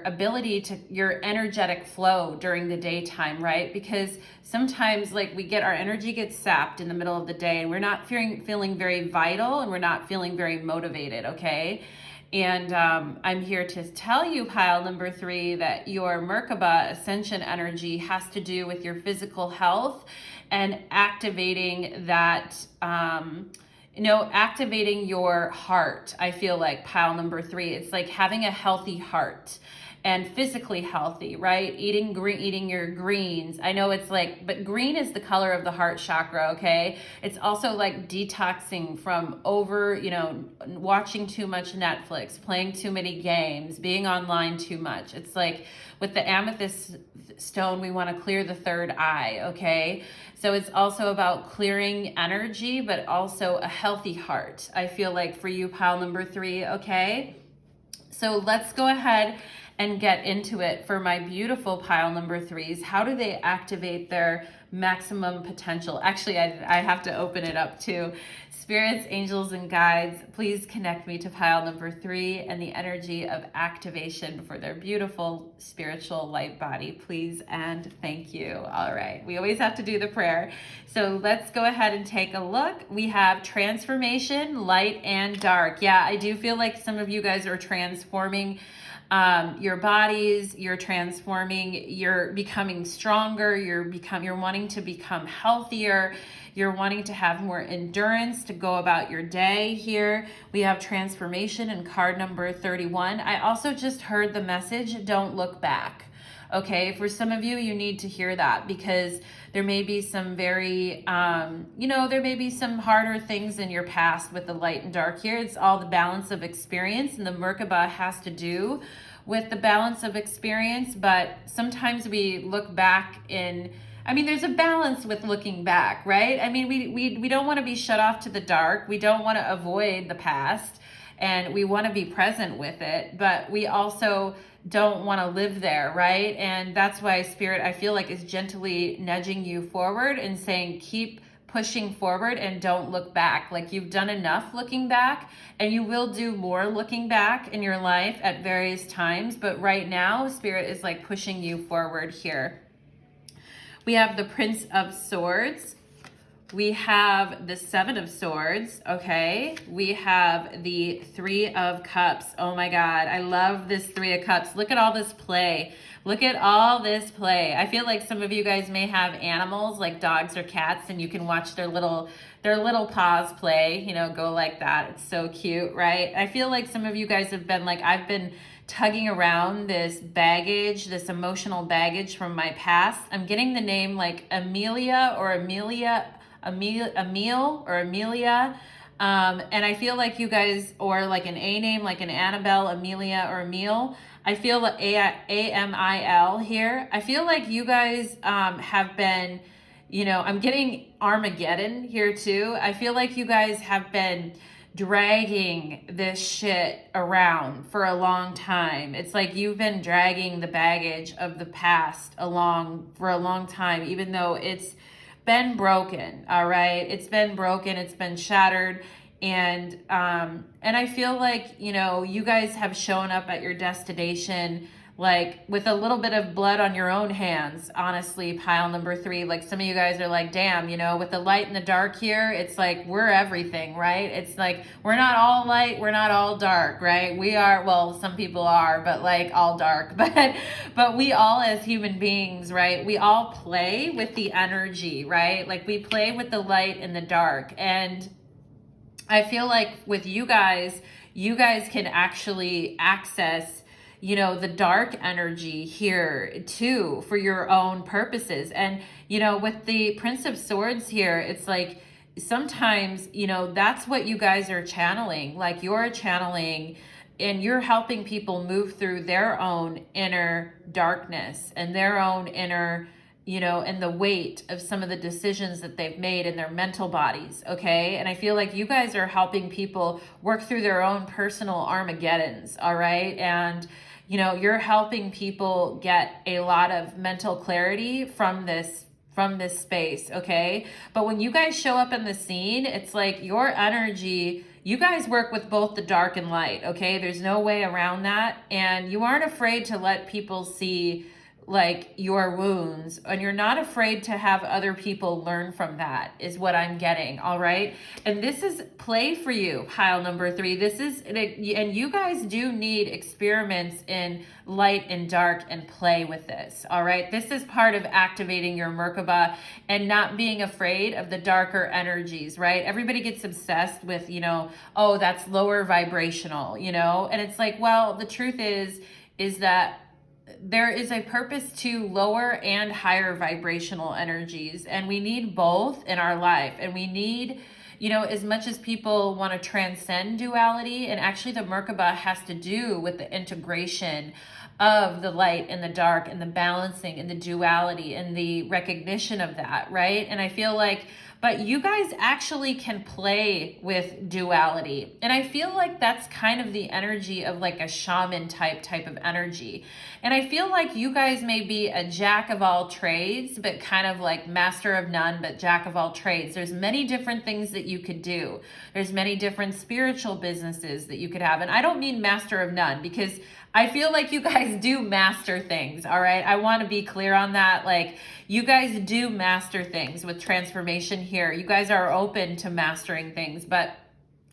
ability to your energetic flow during the daytime, right? Because sometimes our energy gets sapped in the middle of the day, and we're not feeling very vital, and we're not feeling very motivated, okay? And I'm here to tell you, pile number 3, that your MerKaBa ascension energy has to do with your physical health and activating that, activating your heart. I feel like pile number 3, it's like having a healthy heart and physically healthy, right? Eating your greens. I know it's but green is the color of the heart chakra, okay? It's also like detoxing from watching too much Netflix, playing too many games, being online too much. It's like with the amethyst stone, we want to clear the third eye, okay? So it's also about clearing energy, but also a healthy heart. I feel like for you, pile number 3, okay? So let's go ahead and get into it for my beautiful pile number 3s. How do they activate their maximum potential? Actually, I have to open it up too. Spirits, angels, and guides, please connect me to pile number 3 and the energy of activation for their beautiful spiritual light body. Please and thank you. All right, we always have to do the prayer. So let's go ahead and take a look. We have transformation, light and dark. Yeah, I do feel like some of you guys are transforming your bodies, you're transforming, you're becoming stronger, you're wanting to become healthier, you're wanting to have more endurance to go about your day here. We have transformation in card number 31. I also just heard the message, don't look back. Okay, for some of you, you need to hear that, because there may be some very, there may be some harder things in your past with the light and dark here. It's all the balance of experience, and the MerKaBa has to do with the balance of experience, but sometimes we look back there's a balance with looking back, right? I mean, we don't want to be shut off to the dark. We don't want to avoid the past, and we want to be present with it, but we also don't want to live there, right? And that's why Spirit, I feel like, is gently nudging you forward and saying, keep pushing forward and don't look back. Like, you've done enough looking back, and you will do more looking back in your life at various times. But right now, Spirit is like pushing you forward here. We have the Prince of Swords. We have the 7 of Swords, okay? We have the 3 of Cups. Oh my God, I love this 3 of Cups. Look at all this play. Look at all this play. I feel like some of you guys may have animals like dogs or cats, and you can watch their little paws play, go like that. It's so cute, right? I feel like some of you guys have been I've been tugging around this baggage, this emotional baggage from my past. I'm getting the name Amelia or Amelia. And I feel like you guys, or like an A name, like an Annabelle, Amelia, or Emil. I feel like AMIL here. I feel like you guys have been, you know, I'm getting Armageddon here too. I feel like you guys have been dragging this shit around for a long time. It's like you've been dragging the baggage of the past along for a long time, even though it's been broken. All right, it's been broken, it's been shattered. And I feel like, you know, you guys have shown up at your destination like with a little bit of blood on your own hands, honestly, pile number 3. Like some of you guys are like, damn, you know, with the light and the dark here, it's like we're everything, right? It's like we're not all light, we're not all dark, right? We are, well, some people are, but like all dark. But we all as human beings, right? We all play with the energy, right? Like we play with the light and the dark. And I feel like with you guys can actually access, you know, the dark energy here too for your own purposes. And, you know, with the Prince of Swords here, it's like sometimes, you know, that's what you guys are channeling. Like you're channeling and you're helping people move through their own inner darkness and their own inner, you know, and the weight of some of the decisions that they've made in their mental bodies, okay? And I feel like you guys are helping people work through their own personal Armageddons, all right? And, you know, you're helping people get a lot of mental clarity from this space, okay? But when you guys show up in the scene, it's like your energy, you guys work with both the dark and light, okay? There's no way around that. And you aren't afraid to let people see like your wounds, and you're not afraid to have other people learn from that, is what I'm getting. All right. And this is play for you, pile number 3. This is, and you guys do need experiments in light and dark and play with this. All right. This is part of activating your MerKaBa and not being afraid of the darker energies, right? Everybody gets obsessed with, you know, oh, that's lower vibrational, you know, and it's like, well, the truth is that there is a purpose to lower and higher vibrational energies, and we need both in our life. And we need, you know, as much as people want to transcend duality, and actually the MerKaBa has to do with the integration of the light and the dark and the balancing and the duality and the recognition of that, right? And I feel like, but you guys actually can play with duality. And I feel like that's kind of the energy of like a shaman type of energy. And I feel like you guys may be a jack of all trades, but kind of like master of none, but jack of all trades. There's many different things that you could do. There's many different spiritual businesses that you could have. And I don't mean master of none, because I feel like you guys do master things, all right? I want to be clear on that. Like, you guys do master things with transformation here. You guys are open to mastering things. But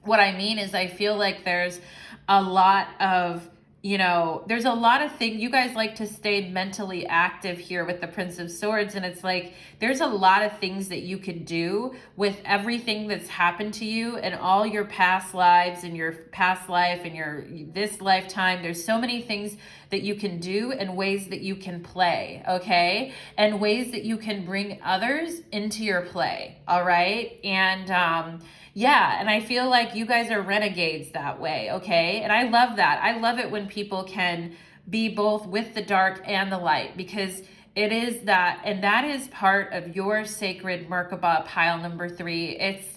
what I mean is I feel like there's a lot of, you know, there's a lot of things. You guys like to stay mentally active here with the Prince of Swords. And it's like, there's a lot of things that you could do with everything that's happened to you and all your past lives and your past life and your this lifetime. There's so many things that you can do and ways that you can play, okay? And ways that you can bring others into your play, all right? And yeah, and I feel like you guys are renegades that way, okay? And I love that. I love it when people can be both with the dark and the light, because it is that, and that is part of your sacred MerKaBa pile number 3. It's,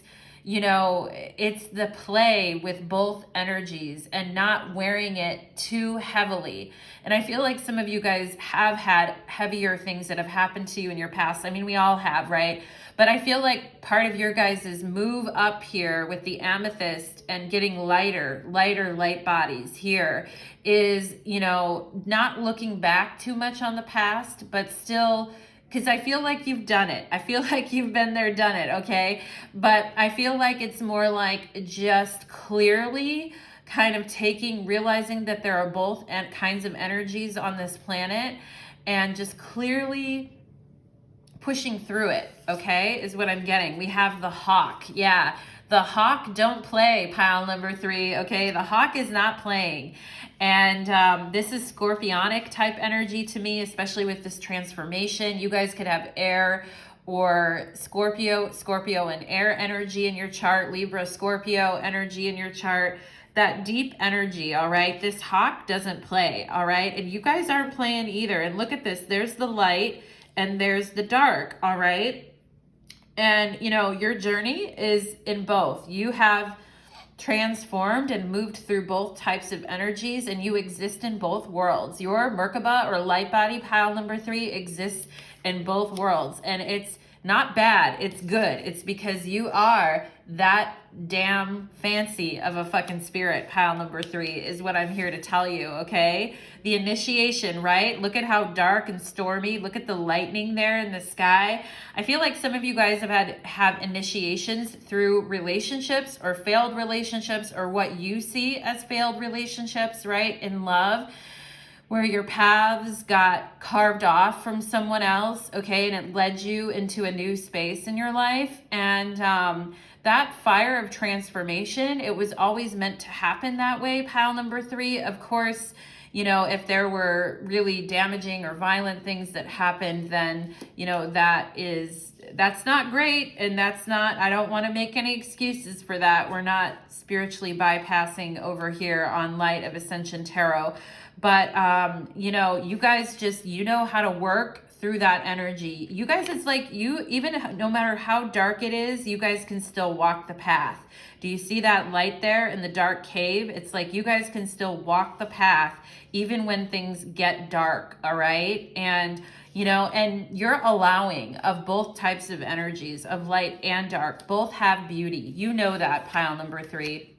you know, it's the play with both energies and not wearing it too heavily. And I feel like some of you guys have had heavier things that have happened to you in your past. I mean, we all have, right? But I feel like part of your guys' move up here with the Amethyst and getting lighter light bodies here is, you know, not looking back too much on the past, but still, because I feel like you've done it. I feel like you've been there, done it, okay? But I feel like it's more like just clearly kind of realizing that there are both kinds of energies on this planet, and just clearly pushing through it, okay, is what I'm getting. We have the hawk. Yeah, the hawk don't play, pile number 3, okay? The hawk is not playing. And this is scorpionic type energy to me, especially with this transformation. You guys could have air or Scorpio and air energy in your chart, Libra, Scorpio energy in your chart. That deep energy, all right? This hawk doesn't play, all right? And you guys aren't playing either. And look at this. There's the light and there's the dark, all right? And, you know, your journey is in both. You have transformed and moved through both types of energies, and you exist in both worlds. Your MerKaBa or light body pile number 3 exists in both worlds, and it's not bad, it's good. It's because you are that damn fancy of a fucking spirit. Pile number 3 is what I'm here to tell you, okay? The initiation, right? Look at how dark and stormy. Look at the lightning there in the sky. I feel like some of you guys have initiations through relationships or failed relationships, or what you see as failed relationships, right? In love, where your paths got carved off from someone else, okay? And it led you into a new space in your life. And that fire of transformation, it was always meant to happen that way, pile number 3. Of course, you know, if there were really damaging or violent things that happened, then, you know, that's not great. And that's not, I don't want to make any excuses for that. We're not spiritually bypassing over here on Light of Ascension Tarot. But, you know, you guys just, you know how to work through that energy. You guys, it's like you, even no matter how dark it is, you guys can still walk the path. Do you see that light there in the dark cave? It's like you guys can still walk the path even when things get dark, all right? And, you know, and you're allowing of both types of energies, of light and dark. Both have beauty. You know that, pile number 3.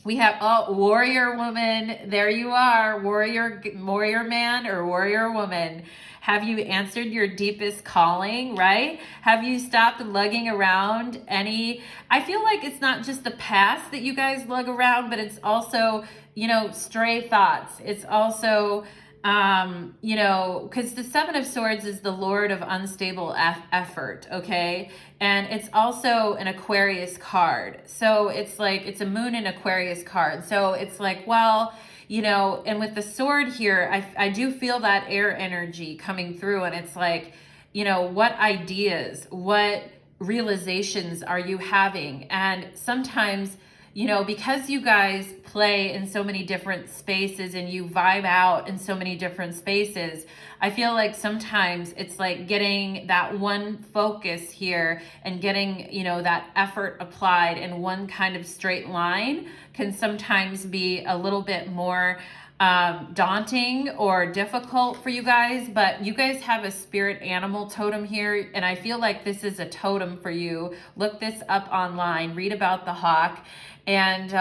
We have, oh, warrior woman. There you are, warrior man or warrior woman. Have you answered your deepest calling, right? Have you stopped lugging around any, I feel like it's not just the past that you guys lug around, but it's also, you know, stray thoughts. It's also, you know, because the 7 of Swords is the Lord of unstable effort, okay? And it's also an Aquarius card. So it's like, it's a Moon and Aquarius card. So it's like, well, you know, and with the sword here, I do feel that air energy coming through, and it's like, you know, what ideas, what realizations are you having? And sometimes, you know, because you guys play in so many different spaces and you vibe out in so many different spaces, I feel like sometimes it's like getting that one focus here and getting, you know, that effort applied in one kind of straight line can sometimes be a little bit more daunting or difficult for you guys. But you guys have a spirit animal totem here, and I feel like this is a totem for you. Look this up online, read about the hawk, and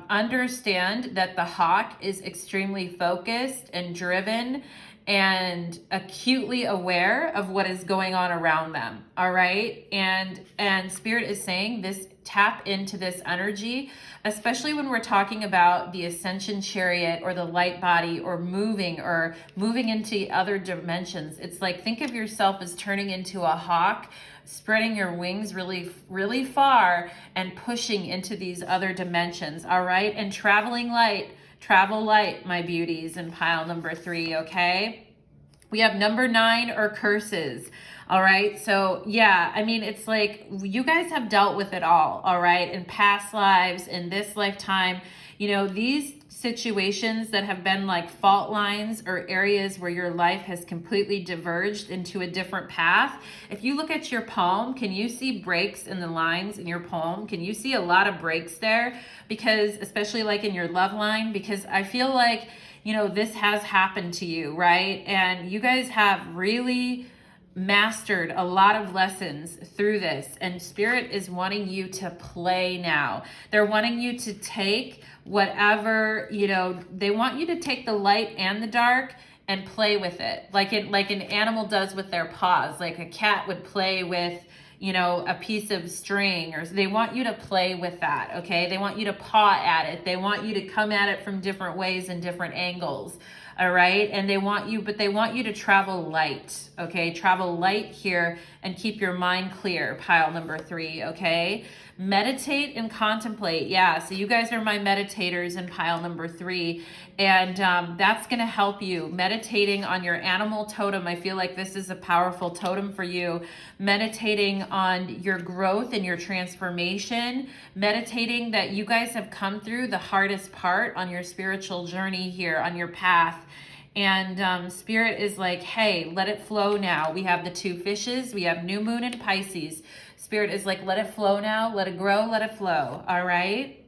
understand that the hawk is extremely focused and driven and acutely aware of what is going on around them, all right? And Spirit is saying this, tap into this energy, especially when we're talking about the Ascension Chariot or the light body or moving into other dimensions. It's like, think of yourself as turning into a hawk, spreading your wings really, really far and pushing into these other dimensions, all right? And traveling light, travel light, my beauties, in pile number 3, okay? We have number 9, or curses. All right. So yeah, I mean, it's like you guys have dealt with it all right? In past lives, in this lifetime, you know, these situations that have been like fault lines or areas where your life has completely diverged into a different path. If you look at your palm, can you see breaks in the lines in your palm? Can you see a lot of breaks there? Because especially like in your love line, because I feel like, you know, this has happened to you, right? And you guys have really mastered a lot of lessons through this, and Spirit is wanting you to play now. They're wanting you to take whatever, you know, they want you to take the light and the dark and play with it, like an animal does with their paws, like a cat would play with, you know, a piece of string, or they want you to play with that, okay? They want you to paw at it. They want you to come at it from different ways and different angles, all right? And they want you to travel light, okay? Travel light here and keep your mind clear, pile number 3, okay? Meditate and contemplate. Yeah, so you guys are my meditators in pile number 3, and that's going to help you. Meditating on your animal totem. I feel like this is a powerful totem for you. Meditating on your growth and your transformation. Meditating that you guys have come through the hardest part on your spiritual journey here, on your path. And Spirit is like, hey, let it flow now. We have the 2 fishes. We have new moon in Pisces. Spirit is like, let it flow now, let it grow, let it flow. All right.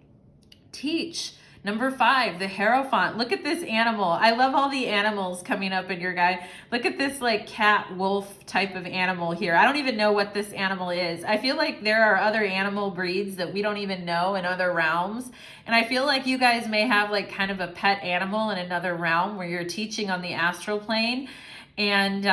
Teach. Number 5, the Hierophant. Look at this animal. I love all the animals coming up in your guide. Look at this like cat, wolf type of animal here. I don't even know what this animal is. I feel like there are other animal breeds that we don't even know in other realms. And I feel like you guys may have like kind of a pet animal in another realm where you're teaching on the astral plane. And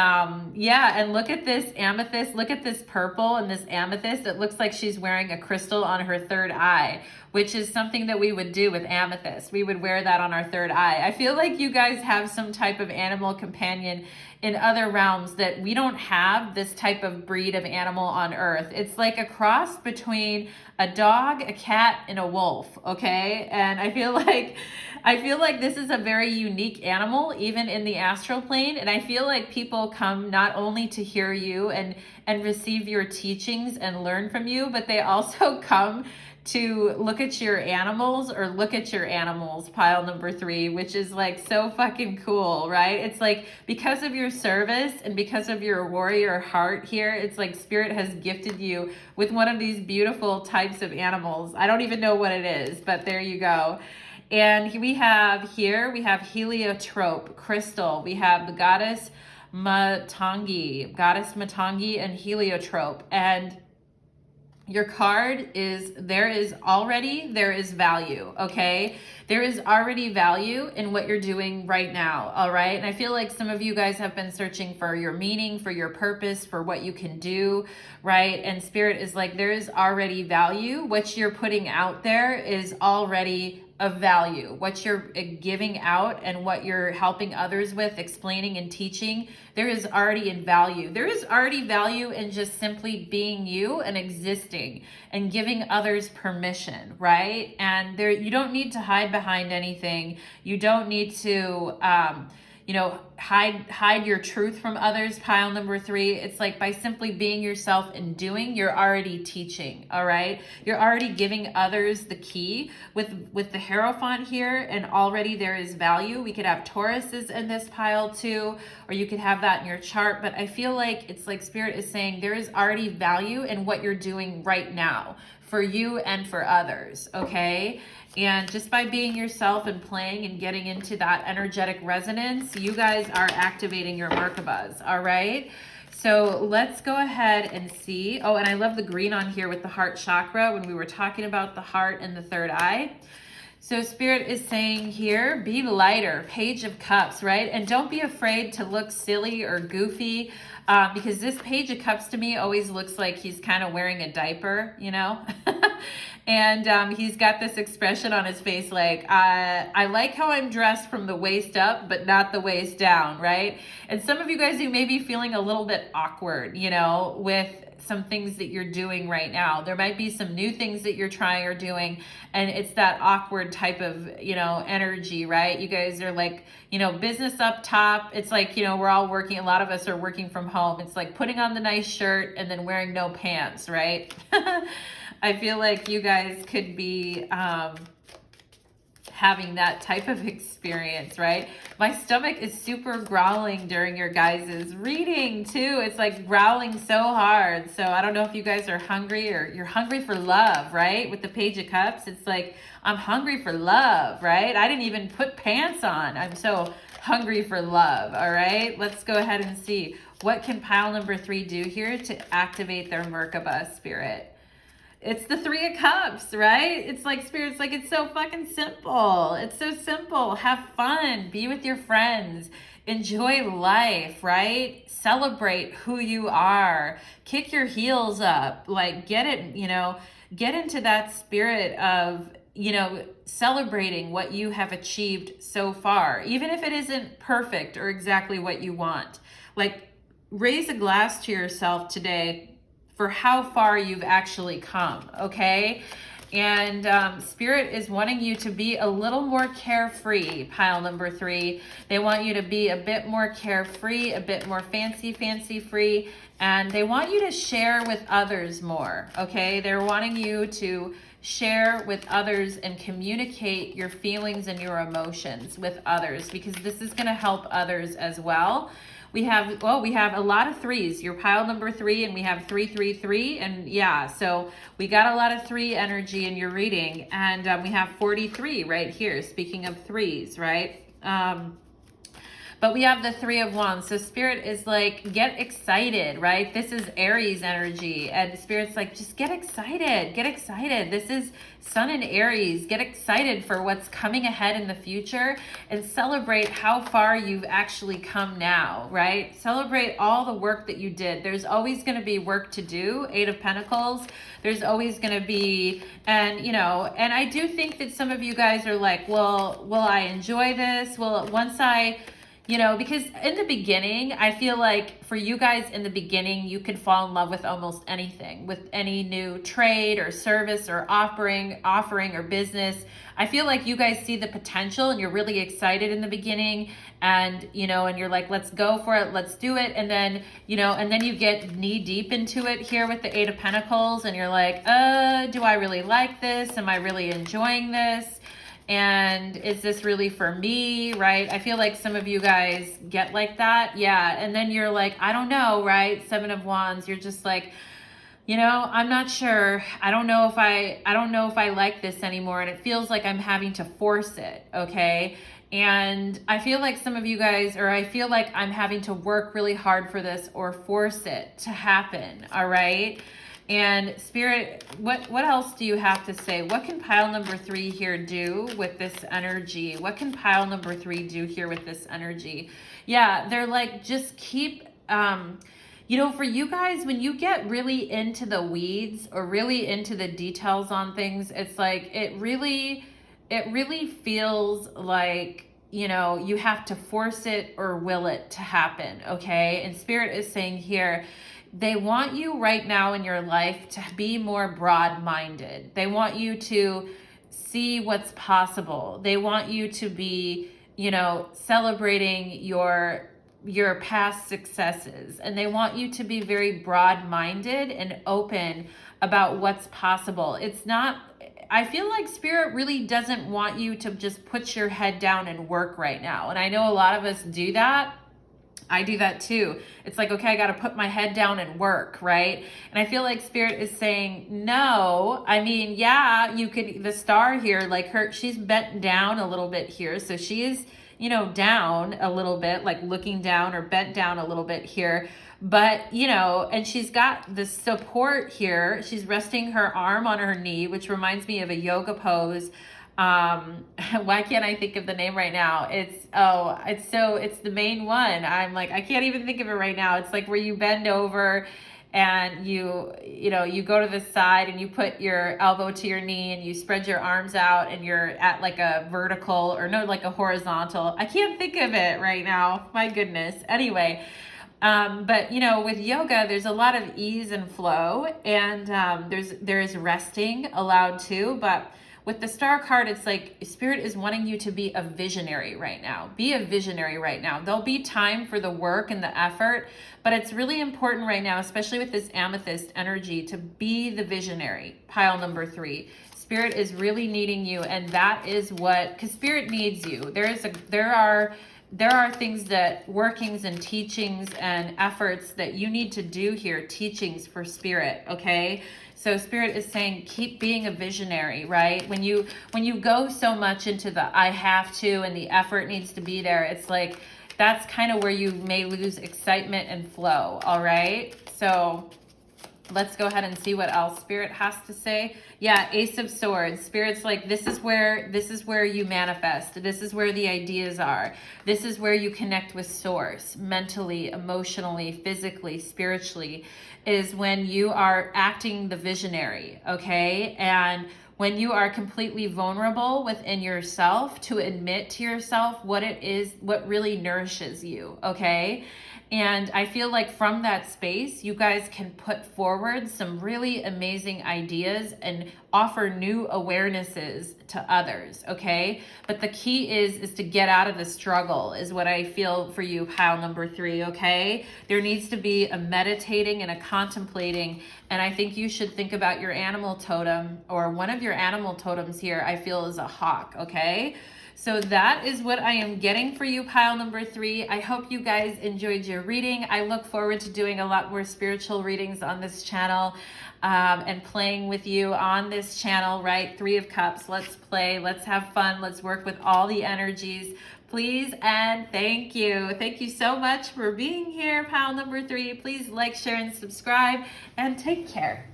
yeah, and look at this amethyst. Look at this purple and this amethyst. It looks like she's wearing a crystal on her third eye, which is something that we would do with amethyst. We would wear that on our third eye. I feel like you guys have some type of animal companion in other realms that we don't have this type of breed of animal on Earth. It's like a cross between a dog, a cat, and a wolf, okay? And I feel like this is a very unique animal, even in the astral plane. And I feel like people come not only to hear you and receive your teachings and learn from you, but they also come to look at your animals or look at your animals, pile number 3, which is like so fucking cool, right? It's like because of your service and because of your warrior heart here, it's like Spirit has gifted you with one of these beautiful types of animals. I don't even know what it is, but there you go. And we have heliotrope, crystal. We have the goddess Matangi and heliotrope. And your card is, there is value, okay? There is already value in what you're doing right now, all right? And I feel like some of you guys have been searching for your meaning, for your purpose, for what you can do, right? And Spirit is like, there is already value. What you're putting out there is already of value. What you're giving out and what you're helping others with, explaining and teaching, there is already in value. There is already value in just simply being you and existing and giving others permission, right? And there, you don't need to hide behind anything. You don't need to, hide your truth from others, pile number 3. It's like by simply being yourself and doing, you're already teaching, all right? You're already giving others the key with the Hierophant here, and already there is value. We could have Tauruses in this pile too, or you could have that in your chart, but I feel like it's like Spirit is saying there is already value in what you're doing right now for you and for others, okay? And just by being yourself and playing and getting into that energetic resonance, you guys are activating your MerKaBas, all right? So let's go ahead and see. Oh, and I love the green on here with the heart chakra when we were talking about the heart and the third eye. So Spirit is saying here, be lighter, Page of Cups, right? And don't be afraid to look silly or goofy, because this Page of Cups to me always looks like he's kind of wearing a diaper, you know? And he's got this expression on his face like, I like how I'm dressed from the waist up, but not the waist down, right? And some of you guys, you may be feeling a little bit awkward, you know, with some things that you're doing right now. There might be some new things that you're trying or doing, and it's that awkward type of, energy, right? You guys are like, business up top. It's like, we're all working. A lot of us are working from home. It's like putting on the nice shirt and then wearing no pants, right? I feel like you guys could be having that type of experience, right? My stomach is super growling during your guys' reading too. It's like growling so hard. So I don't know if you guys are hungry or you're hungry for love, right? With the Page of Cups, it's like, I'm hungry for love, right? I didn't even put pants on. I'm so hungry for love, all right? Let's go ahead and see. What can pile number 3 do here to activate their MerKaBa, Spirit? It's the 3 of Cups, right? It's like Spirit's like, it's so fucking simple. It's so simple. Have fun. Be with your friends. Enjoy life, right? Celebrate who you are. Kick your heels up. Like, get into that spirit of, celebrating what you have achieved so far. Even if it isn't perfect or exactly what you want. Like, raise a glass to yourself today for how far you've actually come, okay? And Spirit is wanting you to be a little more carefree, pile number 3. They want you to be a bit more carefree, a bit more fancy free, and they want you to share with others more, okay? They're wanting you to share with others and communicate your feelings and your emotions with others, because this is going to help others as well. We have a lot of threes. You're pile number 3, and we have 333, and yeah, so we got a lot of 3 energy in your reading, and we have 43 right here. Speaking of threes, right? But we have the 3 of Wands. So Spirit is like, get excited, right? This is Aries energy. And Spirit's like, just get excited. Get excited. This is Sun in Aries. Get excited for what's coming ahead in the future, and celebrate how far you've actually come now, right? Celebrate all the work that you did. There's always going to be work to do. 8 of Pentacles. There's always going to be, and you know, and I do think that some of you guys are like, well, will I enjoy this? Well, once I... You know, because in the beginning, I feel like for you guys in the beginning, you could fall in love with almost anything, with any new trade or service or offering or business. I feel like you guys see the potential and you're really excited in the beginning, and, you know, and you're like, let's go for it. Let's do it. And then, you know, and then you get knee deep into it here with the 8 of Pentacles, and you're like, do I really like this? Am I really enjoying this? And is this really for me, right? I feel like some of you guys get like that. Yeah. And then you're like, I don't know, right? 7 of Wands. You're just like, you know, I'm not sure. I don't know if I like this anymore. And it feels like I'm having to force it. Okay. And I feel like some of you guys, or I feel like I'm having to work really hard for this or force it to happen. All right. And Spirit, what else do you have to say? What can pile number 3 here do with this energy? What can pile number 3 do here with this energy? Yeah, they're like, just keep, you know, for you guys, when you get really into the weeds or really into the details on things, it's like, it really feels like, you know, you have to force it or will it to happen, okay? And Spirit is saying here, they want you right now in your life to be more broad-minded. They want you to see what's possible. They want you to be, you know, celebrating your past successes. And they want you to be very broad-minded and open about what's possible. It's not, I feel like Spirit really doesn't want you to just put your head down and work right now. And I know a lot of us do that. I do that too. It's like, okay, I got to put my head down and work, right? And I feel like Spirit is saying, no. I mean, yeah, you could, the star here, like she's bent down a little bit here. So she is, you know, down a little bit, like looking down or bent down a little bit here. But, you know, and she's got the support here. She's resting her arm on her knee, which reminds me of a yoga pose. Why can't I think of the name right now? It's the main one. I'm like, I can't even think of it right now. It's like where you bend over and you go to the side and you put your elbow to your knee and you spread your arms out and you're at like a vertical, or no, like a horizontal. I can't think of it right now. My goodness. Anyway, but you know, with yoga, there's a lot of ease and flow, and there is resting allowed too. But with the star card, it's like Spirit is wanting you to be a visionary right now. Be a visionary right now. There'll be time for the work and the effort, but it's really important right now, especially with this Amethyst energy, to be the visionary. Pile number 3. Spirit is really needing you, and that is what, because Spirit needs you. There are things that, workings and teachings and efforts that you need to do here, teachings for Spirit, okay? So Spirit is saying, keep being a visionary, right? When you go so much into the I have to and the effort needs to be there, it's like, that's kind of where you may lose excitement and flow, all right? So let's go ahead and see what else Spirit has to say. Yeah, Ace of Swords. Spirit's like, this is where you manifest. This is where the ideas are. This is where you connect with Source, mentally, emotionally, physically, spiritually, is when you are acting the visionary, okay? And when you are completely vulnerable within yourself to admit to yourself what it is, what really nourishes you, okay? And I feel like from that space, you guys can put forward some really amazing ideas and offer new awarenesses to others, okay? But the key is to get out of the struggle, is what I feel for you, pile number 3, okay? There needs to be a meditating and a contemplating, and I think you should think about your animal totem or one of your animal totems here, I feel, is a hawk, okay? So that is what I am getting for you, pile number 3. I hope you guys enjoyed your reading. I look forward to doing a lot more spiritual readings on this channel and playing with you on this channel, right? 3 of Cups, let's play, let's have fun, let's work with all the energies. Please and thank you. Thank you so much for being here, pile number 3. Please like, share, and subscribe, and take care.